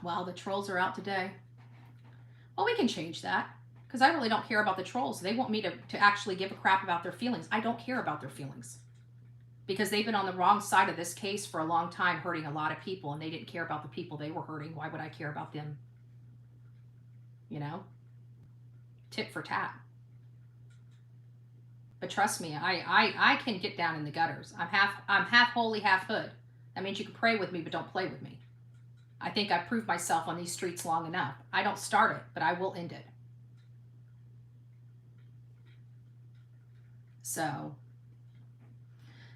Well, the trolls are out today. Well, we can change that, because I really don't care about the trolls. They want me to actually give a crap about their feelings. I don't care about their feelings, because they've been on the wrong side of this case for a long time, hurting a lot of people, and they didn't care about the people they were hurting. Why would I care about them? Tit for tat. But trust me, I can get down in the gutters. I'm half holy, half hood. That means you can pray with me, but don't play with me. I think I've proved myself on these streets long enough. I don't start it, but I will end it. So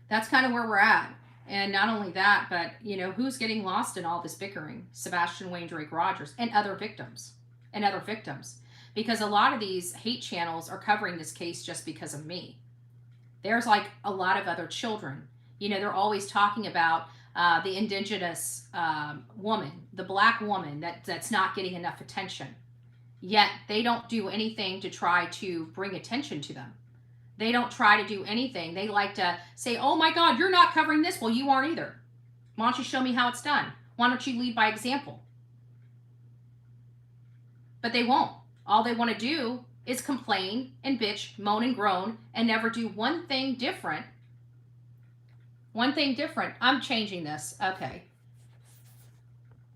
that's kind of where we're at. And not only that, but who's getting lost in all this bickering? Sebastian Rogers and other victims. Because a lot of these hate channels are covering this case just because of me. There's like a lot of other children. They're always talking about the indigenous woman, the black woman that's not getting enough attention. Yet they don't do anything to try to bring attention to them. They don't try to do anything. They like to say, oh my God, you're not covering this. Well, you aren't either. Why don't you show me how it's done? Why don't you lead by example? But they won't. All they want to do is complain and bitch, moan and groan, and never do one thing different. One thing different. I'm changing this. Okay.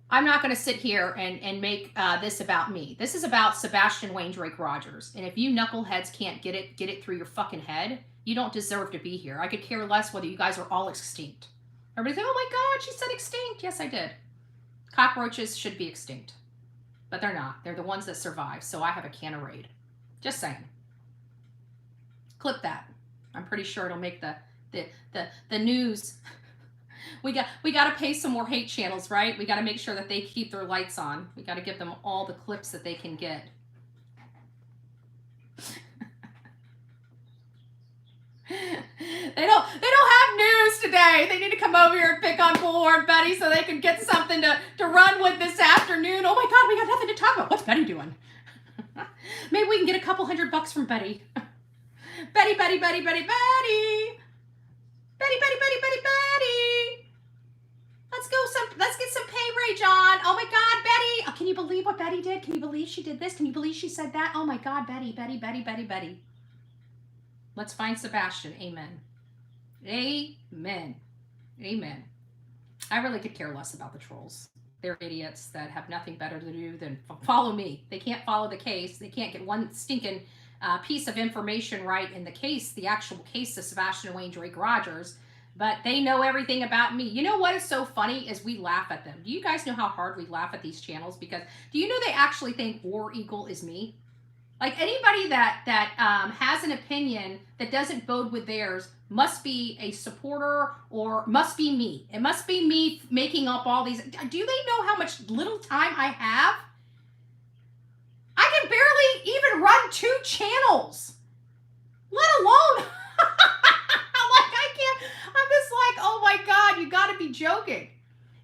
I'm not going to sit here and make this about me. This is about Sebastian Rogers. And if you knuckleheads can't get it through your fucking head, you don't deserve to be here. I could care less whether you guys are all extinct. Everybody's like, oh my God, she said extinct. Yes, I did. Cockroaches should be extinct. But they're not. They're the ones that survive. So I have a can of Raid. Just saying. Clip that. I'm pretty sure it'll make the news. We got to pay some more hate channels, right? We got to make sure that they keep their lights on. We got to give them all the clips that they can get. They don't have news today. They need to come over here and pick on Bullhorn Betty so they can get something to run with this afternoon. Oh my God, we got nothing to talk about. What's Betty doing? Maybe we can get a couple $100 from Betty. Betty. Betty. Let's let's get some pay rage on. Oh my God, Betty. Oh, can you believe what Betty did? Can you believe she did this? Can you believe she said that? Oh my God, Betty, Betty, Betty, Betty, Betty. Let's find Sebastian. Amen. Amen. Amen. I really could care less about the trolls. They're idiots that have nothing better to do than follow me. They can't follow the case. They can't get one stinking piece of information right in the case, the actual case of Sebastian Wayne Drake Rogers, but they know everything about me. You know what is so funny is we laugh at them. Do you guys know how hard we laugh at these channels? Because do you know they actually think War Eagle is me? Like anybody that has an opinion that doesn't bode with theirs must be a supporter or must be me. It must be me making up all these. Do they know how much little time I have? I can barely even run 2 channels, let alone, like I can't, I'm just like, oh my God, you gotta be joking.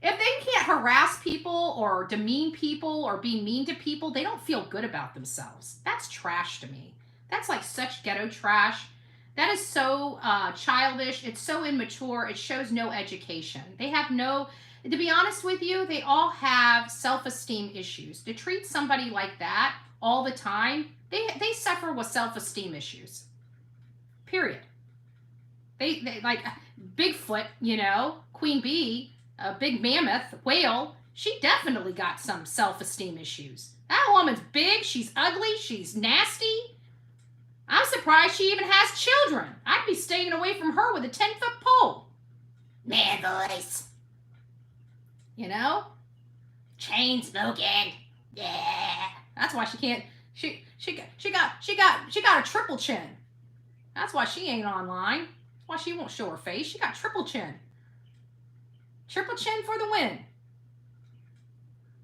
If they can't harass people or demean people or be mean to people, they don't feel good about themselves. That's trash to me. That's like such ghetto trash. That is so childish. It's so immature. It shows no education. They have no, to be honest with you, they all have self-esteem issues. To treat somebody like that all the time, they suffer with self-esteem issues. Period. They like Bigfoot, you know, Queen Bee, a big mammoth whale, she definitely got some self-esteem issues. That woman's big, she's ugly, she's nasty. I'm surprised she even has children. I'd be staying away from her with a 10-foot pole. Man voice. You know? Chain smoking. Yeah. That's why she can't, she got a triple chin. That's why she ain't online. That's why she won't show her face. She got triple chin. Triple chin for the win.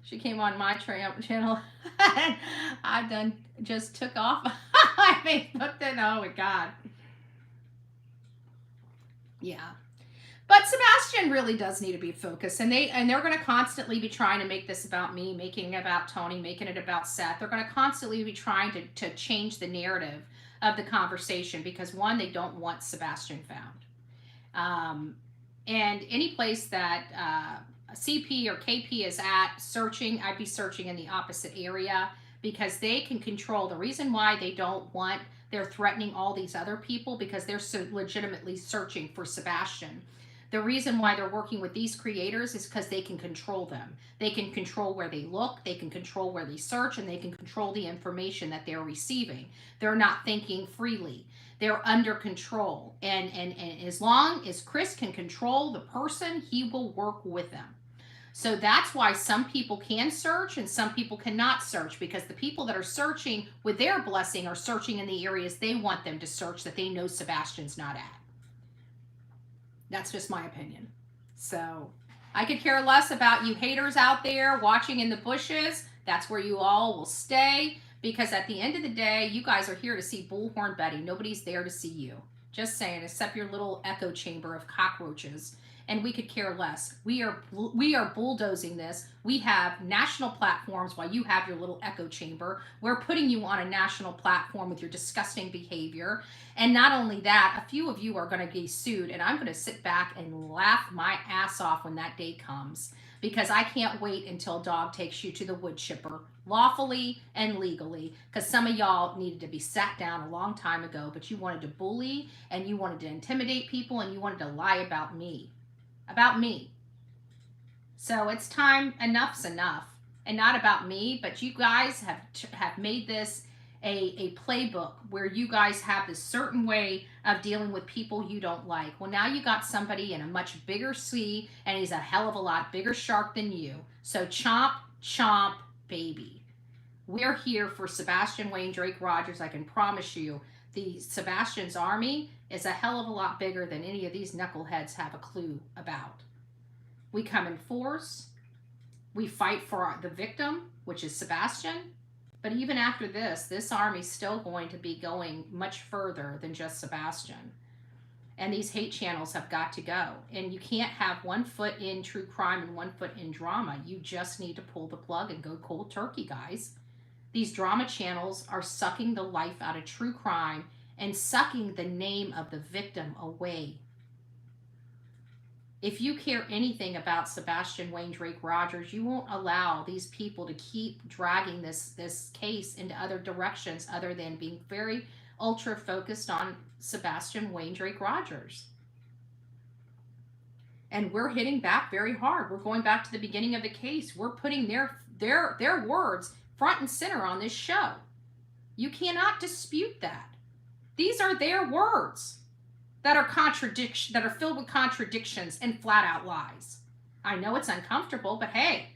She came on my channel. I done just took off. I mean, but then, oh my God. Yeah. But Sebastian really does need to be focused, and they're going to constantly be trying to make this about me, making it about Tony, making it about Seth. They're going to constantly be trying to change the narrative of the conversation because, one, they don't want Sebastian found. And any place that CP or KP is at searching, I'd be searching in the opposite area because they can control. The reason why they don't want, they're threatening all these other people because they're so legitimately searching for Sebastian. The reason why they're working with these creators is because they can control them. They can control where they look, they can control where they search, and they can control the information that they're receiving. They're not thinking freely. They're under control. And as long as Chris can control the person, he will work with them. So that's why some people can search and some people cannot search, because the people that are searching with their blessing are searching in the areas they want them to search that they know Sebastian's not at. That's just my opinion. So I could care less about you haters out there watching in the bushes. That's where you all will stay, because at the end of the day, you guys are here to see Bullhorn Betty. Nobody's there to see you. Just saying, except your little echo chamber of cockroaches. And we could care less. We are bulldozing this. We have national platforms while you have your little echo chamber. We're putting you on a national platform with your disgusting behavior. And not only that, a few of you are going to be sued, and I'm going to sit back and laugh my ass off when that day comes, because I can't wait until dog takes you to the wood chipper lawfully and legally, because some of y'all needed to be sat down a long time ago, but you wanted to bully and you wanted to intimidate people and you wanted to lie about me. So it's time, enough's enough. And not about me, but you guys have made this a playbook where you guys have this certain way of dealing with people you don't like. Well, now you got somebody in a much bigger sea, and he's a hell of a lot bigger shark than you. So chomp, chomp, baby. We're here for Sebastian Wayne Drake Rogers. I can promise you the Sebastian's army is a hell of a lot bigger than any of these knuckleheads have a clue about. We come in force. We fight for the victim, which is Sebastian. But even after this army's still going to be going much further than just Sebastian. And these hate channels have got to go. And you can't have one foot in true crime and one foot in drama. You just need to pull the plug and go cold turkey, guys. These drama channels are sucking the life out of true crime and sucking the name of the victim away. If you care anything about Sebastian Wayne Drake Rogers, you won't allow these people to keep dragging this case into other directions other than being very ultra focused on Sebastian Wayne Drake Rogers. And we're hitting back very hard. We're going back to the beginning of the case. We're putting their words front and center on this show. You cannot dispute that. These are their words that are filled with contradictions and flat out lies. I know it's uncomfortable, but hey,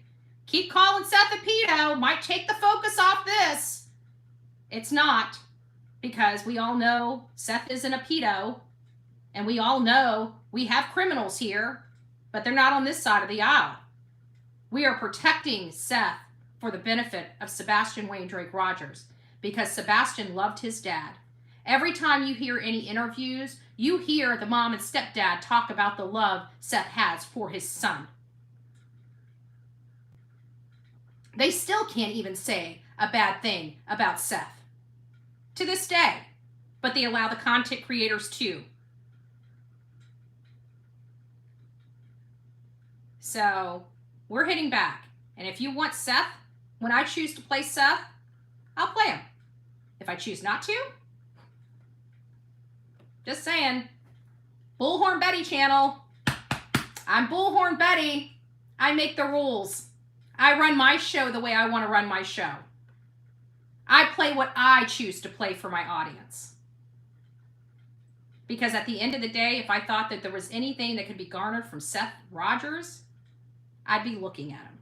keep calling Seth a pedo. Might take the focus off this. It's not, because we all know Seth isn't a pedo, and we all know we have criminals here, but they're not on this side of the aisle. We are protecting Seth for the benefit of Sebastian Wayne Drake Rogers, because Sebastian loved his dad. Every time you hear any interviews, you hear the mom and stepdad talk about the love Seth has for his son. They still can't even say a bad thing about Seth to this day, but they allow the content creators to. So we're hitting back. And if you want Seth, when I choose to play Seth, I'll play him. If I choose not to, just saying. Bullhorn Betty channel. I'm Bullhorn Betty. I make the rules. I run my show the way I want to run my show. I play what I choose to play for my audience. Because at the end of the day, if I thought that there was anything that could be garnered from Seth Rogers, I'd be looking at him.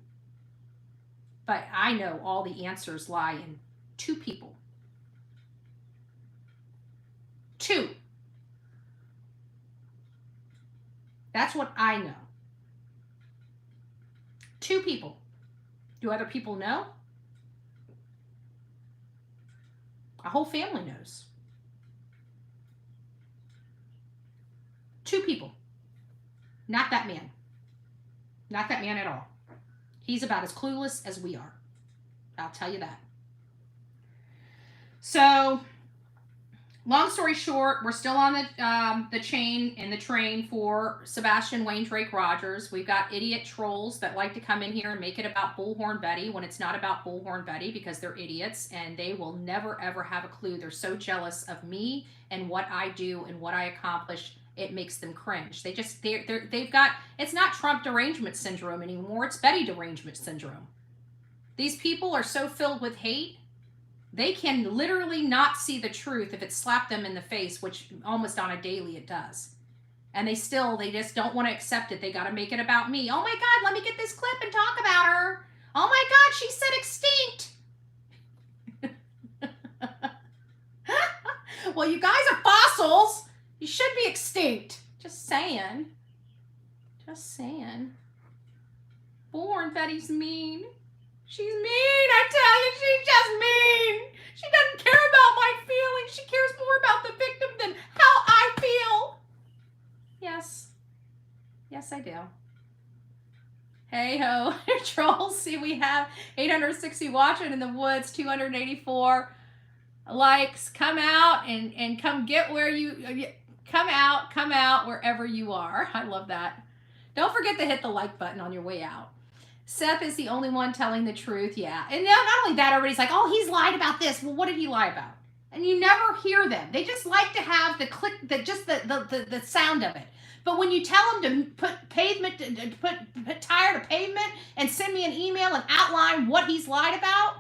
But I know all the answers lie in two people. Two. That's what I know. Two people. Do other people know? A whole family knows. Two people. Not that man. Not that man at all. He's about as clueless as we are. I'll tell you that. So, long story short, we're still on the chain and the train for Sebastian Wayne Drake Rogers. We've got idiot trolls that like to come in here and make it about Bullhorn Betty when it's not about Bullhorn Betty, because they're idiots and they will never ever have a clue. They're so jealous of me and what I do and what I accomplish. It makes them cringe. They've got, it's not Trump derangement syndrome anymore. It's Betty derangement syndrome. These people are so filled with hate. They can literally not see the truth if it slapped them in the face, which almost on a daily it does. And they just don't want to accept it. They got to make it about me. Oh my God, let me get this clip and talk about her. Oh my God, she said extinct. Well, you guys are fossils. You should be extinct. Just saying. Just saying. Bullhorn Betty's mean. She's mean, I tell you, she's just mean. She doesn't care about my feelings. She cares more about the victim than how I feel. Yes. Yes, I do. Hey ho, trolls. See, we have 860 watching in the woods, 284 likes. Come out and come get where you, come out wherever you are. I love that. Don't forget to hit the like button on your way out. Seth is the only one telling the truth, yeah. And not only that, everybody's like, oh, he's lied about this. Well, what did he lie about? And you never hear them. They just like to have the click, the sound of it. But when you tell them to put pavement, put tire to pavement and send me an email and outline what he's lied about,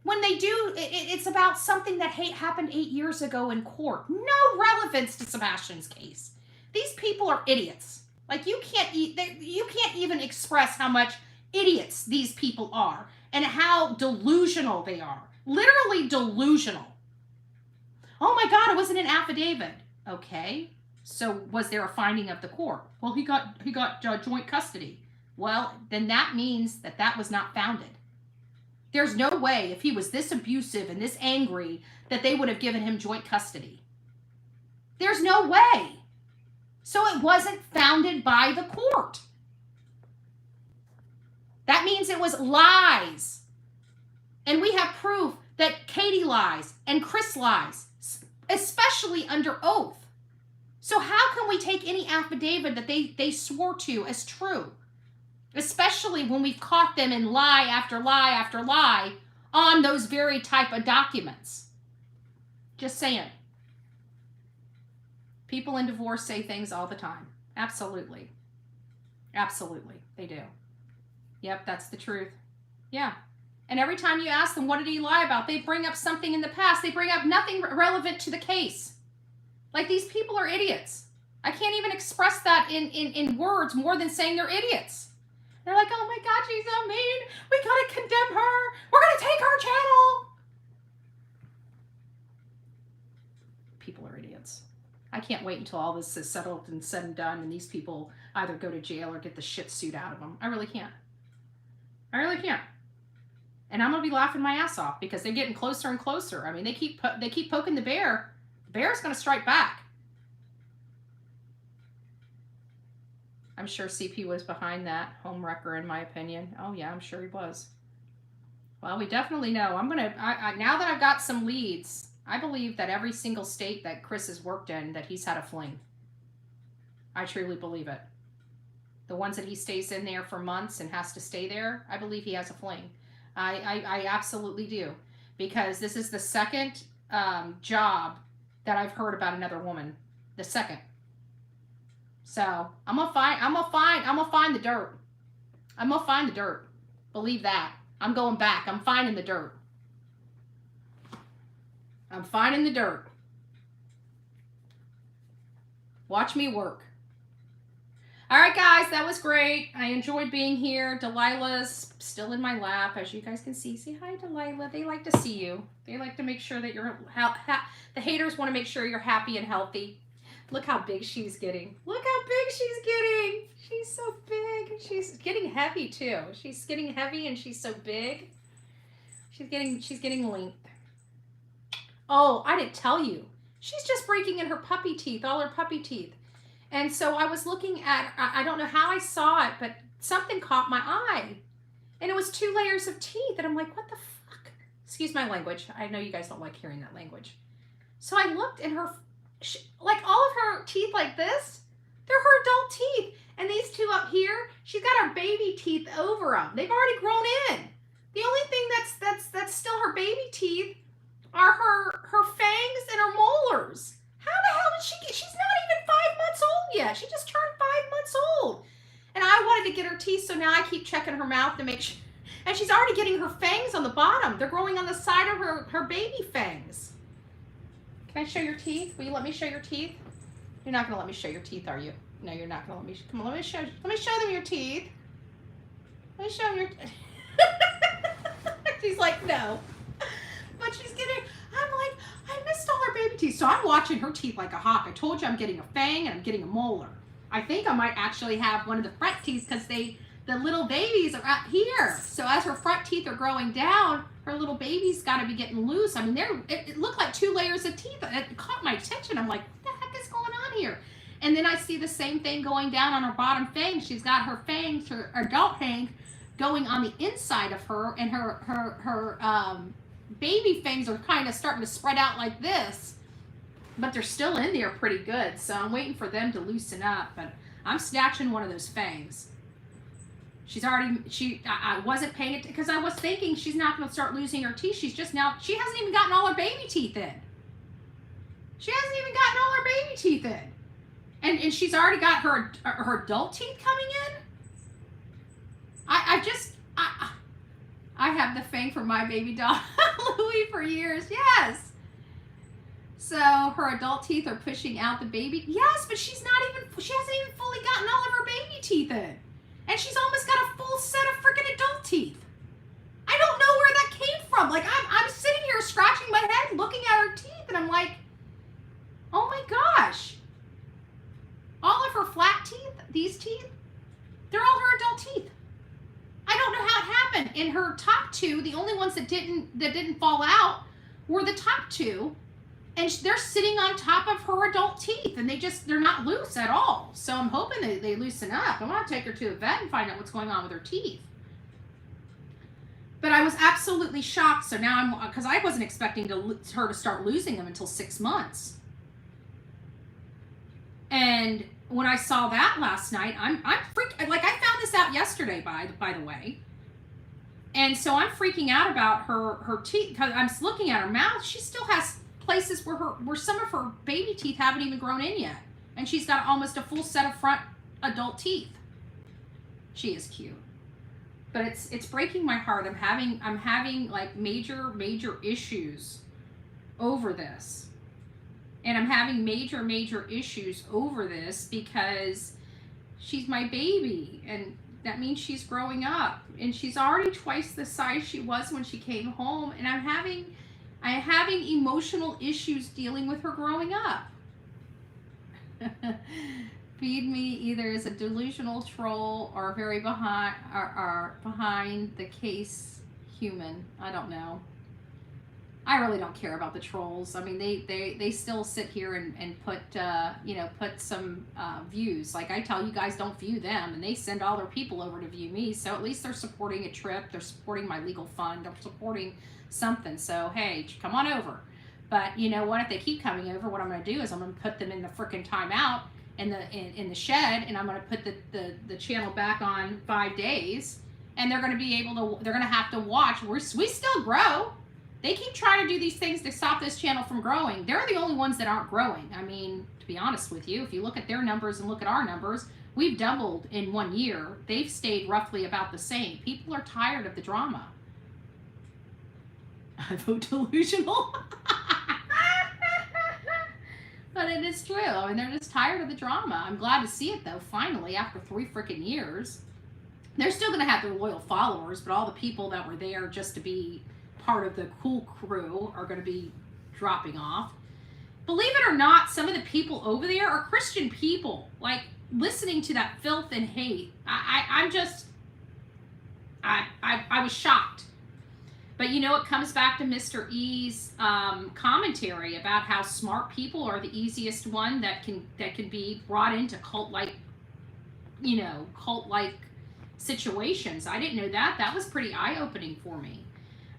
when they do, it's about something that happened 8 years ago in court. No relevance to Sebastian's case. These people are idiots. Like, you can't even express how much idiots these people are and how delusional they are. Literally delusional. Oh my God, it wasn't an affidavit. Okay, so was there a finding of the court? Well, he got joint custody. Well, then that means that was not founded. There's no way, if he was this abusive and this angry, that they would have given him joint custody. There's no way. So it wasn't founded by the court. That means it was lies. And we have proof that Katie lies and Chris lies, especially under oath. So how can we take any affidavit that they swore to as true? Especially when we've caught them in lie after lie after lie on those very type of documents. Just saying. People in divorce say things all the time. Absolutely. Absolutely. They do. Yep, that's the truth. Yeah. And every time you ask them, what did he lie about? They bring up something in the past. They bring up nothing relevant to the case. Like, these people are idiots. I can't even express that in words more than saying they're idiots. They're like, oh my God, she's so mean. We gotta condemn her. We're gonna take her channel. People are idiots. I can't wait until all this is settled and said and done and these people either go to jail or get the shit suit out of them. I really can't. I really can't. And I'm gonna be laughing my ass off because they're getting closer and closer. I mean, they keep poking the bear. The bear's gonna strike back. I'm sure CP was behind that homewrecker, in my opinion. Oh yeah, I'm sure he was. Well, we definitely know. Now that I've got some leads, I believe that every single state that Chris has worked in, that he's had a fling. I truly believe it. The ones that he stays in there for months and has to stay there, I believe he has a fling. I absolutely do. Because this is the second job that I've heard about another woman. The second. So I'm gonna find the dirt. I'm gonna find the dirt. Believe that. I'm going back. I'm finding the dirt. I'm finding the dirt. Watch me work. All right, guys, that was great. I enjoyed being here. Delilah's still in my lap, as you guys can see. Say hi, Delilah. They like to see you. They like to make sure that you're the haters want to make sure you're happy and healthy. Look how big she's getting. Look how big she's getting. She's so big. She's getting heavy too. She's getting heavy and she's so big. She's getting length. Oh, I didn't tell you. She's just breaking in her puppy teeth, all her puppy teeth. And so I was looking at, I don't know how I saw it, but something caught my eye. And it was 2 layers of teeth. And I'm like, what the fuck? Excuse my language. I know you guys don't like hearing that language. So I looked and like all of her teeth like this, they're her adult teeth. And these 2 up here, she's got her baby teeth over them. They've already grown in. The only thing that's still her baby teeth are her fangs and her molars. How the hell did she get? She's not even 5 months old yet. She just turned 5 months old. And I wanted to get her teeth, so now I keep checking her mouth to make sure. And she's already getting her fangs on the bottom. They're growing on the side of her baby fangs. Can I show your teeth? Will you let me show your teeth? You're not going to let me show your teeth, are you? No, you're not going to let me. Come on, let me show them your teeth. Let me show them your She's like, no. But she's getting, I'm like, I missed all her baby teeth. So I'm watching her teeth like a hawk. I told you I'm getting a fang and I'm getting a molar. I think I might actually have one of the front teeth because the little babies are out here. So as her front teeth are growing down, her little baby's got to be getting loose. I mean, it looked like 2 layers of teeth. It caught my attention. I'm like, what the heck is going on here? And then I see the same thing going down on her bottom fang. She's got her fangs, her adult fang, going on the inside of her, and her baby fangs are kind of starting to spread out like this, but they're still in there pretty good. So I'm waiting for them to loosen up, but I'm snatching one of those fangs. I wasn't paying it because I was thinking she's not going to start losing her teeth. She hasn't even gotten all her baby teeth in. She hasn't even gotten all her baby teeth in. And she's already got her adult teeth coming in. I have the fang for my baby dog, Louie, for years. Yes. So her adult teeth are pushing out the baby. Yes, but she hasn't even fully gotten all of her baby teeth in. And she's almost got a full set of freaking adult teeth. I don't know where that came from. Like, I'm sitting here scratching my head looking at her teeth, and I'm like, oh my gosh. All of her flat teeth, these teeth, they're all her adult teeth. I don't know how it happened. In her top 2, the only ones that didn't fall out were the top 2, and they're sitting on top of her adult teeth, and they're not loose at all. So I'm hoping they loosen up. I want to take her to the vet and find out what's going on with her teeth. But I was absolutely shocked. So now because I wasn't expecting her to start losing them until 6 months. And when I saw that last night, I'm freaking, like, I found this out yesterday, by the way. And so I'm freaking out about her teeth, because I'm looking at her mouth. She still has places where some of her baby teeth haven't even grown in yet. And she's got almost a full set of front adult teeth. She is cute. But it's breaking my heart. I'm having like major issues over this. And I'm having major issues over this because she's my baby, and that means she's growing up, and she's already twice the size she was when she came home, and I'm having emotional issues dealing with her growing up. Feed me either as a delusional troll or very behind the case human. I don't know. I really don't care about the trolls. I mean, they still sit here and put put some views. Like I tell you guys, don't view them, and they send all their people over to view me. So at least they're supporting a trip. They're supporting my legal fund. They're supporting something. So hey, come on over. But you know what? If they keep coming over, what I'm going to do is I'm going to put them in the frickin' timeout in the shed, and I'm going to put the channel back on 5 days, and they're going to be able to. They're going to have to watch. We still grow. They keep trying to do these things to stop this channel from growing. They're the only ones that aren't growing. I mean, to be honest with you, if you look at their numbers and look at our numbers, we've doubled in 1 year. They've stayed roughly about the same. People are tired of the drama. I vote delusional. But it is true. I mean, they're just tired of the drama. I'm glad to see it, though, finally, after 3 freaking years. They're still going to have their loyal followers, but all the people that were there just to be part of the cool crew are going to be dropping off. Believe it or not, some of the people over there are Christian people. Like, listening to that filth and hate, I was shocked. But you know, it comes back to Mr. E's commentary about how smart people are the easiest one that can be brought into cult-like situations. I didn't know that. That was pretty eye-opening for me.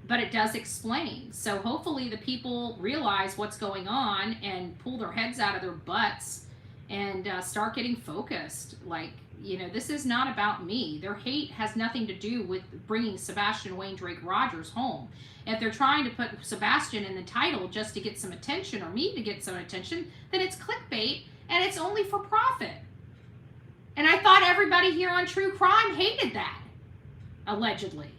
But it does explain. So hopefully the people realize what's going on and pull their heads out of their butts and start getting focused. Like, you know, this is not about me. Their hate has nothing to do with bringing Sebastian Wayne Drake Rogers home. If they're trying to put Sebastian in the title just to get some attention, or me to get some attention, then it's clickbait and it's only for profit. And I thought everybody here on True Crime hated that, allegedly.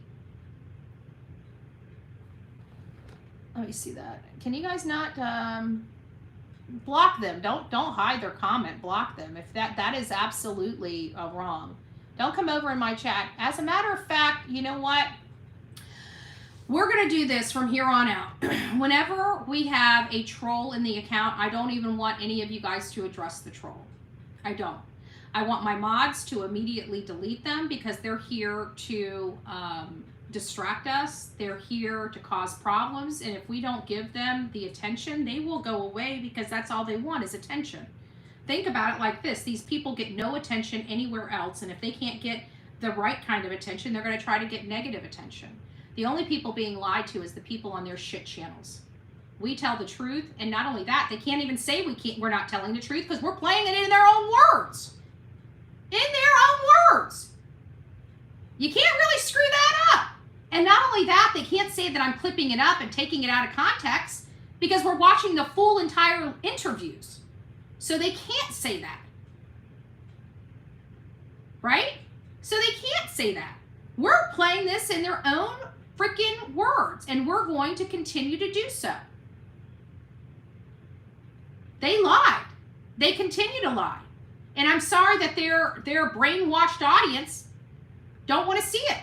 Let me see that. Can you guys not block them? Don't hide their comment. Block them. If that is absolutely wrong. Don't come over in my chat. As a matter of fact, you know what? We're going to do this from here on out. Whenever we have a troll in the account, I don't even want any of you guys to address the troll. I don't. I want my mods to immediately delete them because they're here to distract us. They're here to cause problems, and if we don't give them the attention, they will go away because that's all they want is attention. Think about it like this. These people get no attention anywhere else, and if they can't get the right kind of attention, they're going to try to get negative attention. The only people being lied to is the people on their shit channels. We tell the truth, and not only that, they can't even say we're not telling the truth because we're playing it in their own words. In their own words. You can't really screw that up. And not only that, they can't say that I'm clipping it up and taking it out of context because we're watching the full entire interviews. So they can't say that. Right? So they can't say that. We're playing this in their own freaking words, and we're going to continue to do so. They lied. They continue to lie. And I'm sorry that their brainwashed audience don't want to see it.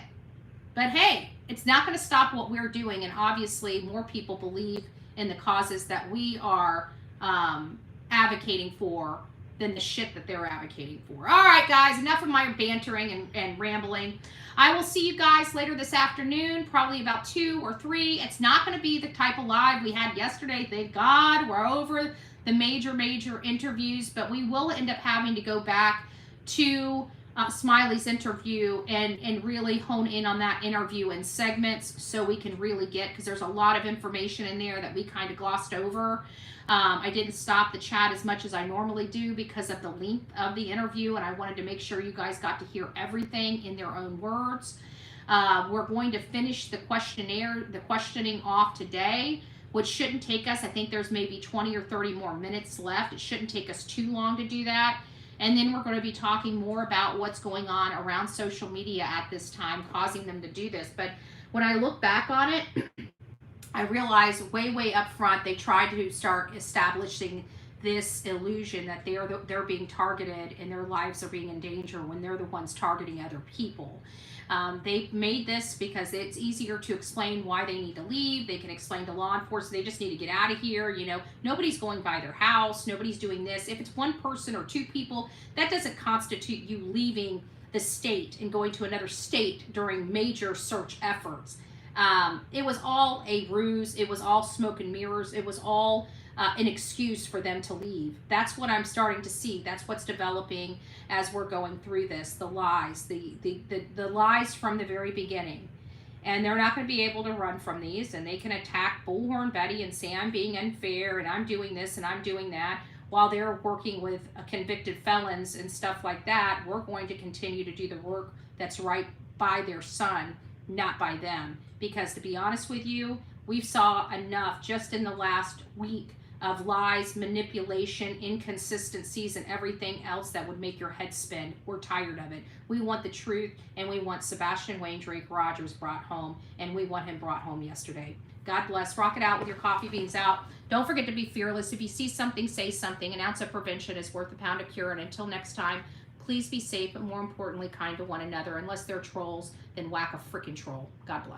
But hey, it's not going to stop what we're doing, and obviously more people believe in the causes that we are advocating for than the shit that they're advocating for. All right, guys, enough of my bantering and rambling. I will see you guys later this afternoon, probably about 2 or 3. It's not going to be the type of live we had yesterday. Thank God we're over the major interviews, but we will end up having to go back to Smiley's interview and really hone in on that interview in segments so we can really get, because there's a lot of information in there that we kind of glossed over. I didn't stop the chat as much as I normally do because of the length of the interview, and I wanted to make sure you guys got to hear everything in their own words. We're going to finish the questioning off today, which shouldn't take us, I think there's maybe 20 or 30 more minutes left. It shouldn't take us too long to do that. And then we're going to be talking more about what's going on around social media at this time, causing them to do this. But when I look back on it, I realize way up front, they tried to start establishing this illusion that they're being targeted and their lives are being in danger when they're the ones targeting other people. They made this because it's easier to explain why they need to leave. They can explain to law enforcement they just need to get out of here. You know, nobody's going by their house. Nobody's doing this. If it's one person or two people, that doesn't constitute you leaving the state and going to another state during major search efforts. It was all a ruse. It was all smoke and mirrors. It was all an excuse for them to leave. That's what I'm starting to see. That's what's developing as we're going through this. The lies, the lies from the very beginning. And they're not going to be able to run from these. And they can attack Bullhorn Betty and say I'm being unfair and I'm doing this and I'm doing that. While they're working with convicted felons and stuff like that, we're going to continue to do the work that's right by their son, not by them. Because to be honest with you, we've saw enough just in the last week of lies, manipulation, inconsistencies, and everything else that would make your head spin. We're tired of it. We want the truth, and we want Sebastian Rogers brought home, and we want him brought home yesterday. God bless. Rock it out with your coffee beans out. Don't forget to be fearless. If you see something, say something. An ounce of prevention is worth a pound of cure. And until next time, please be safe, but more importantly, kind to one another. Unless they're trolls, then whack a freaking troll. God bless.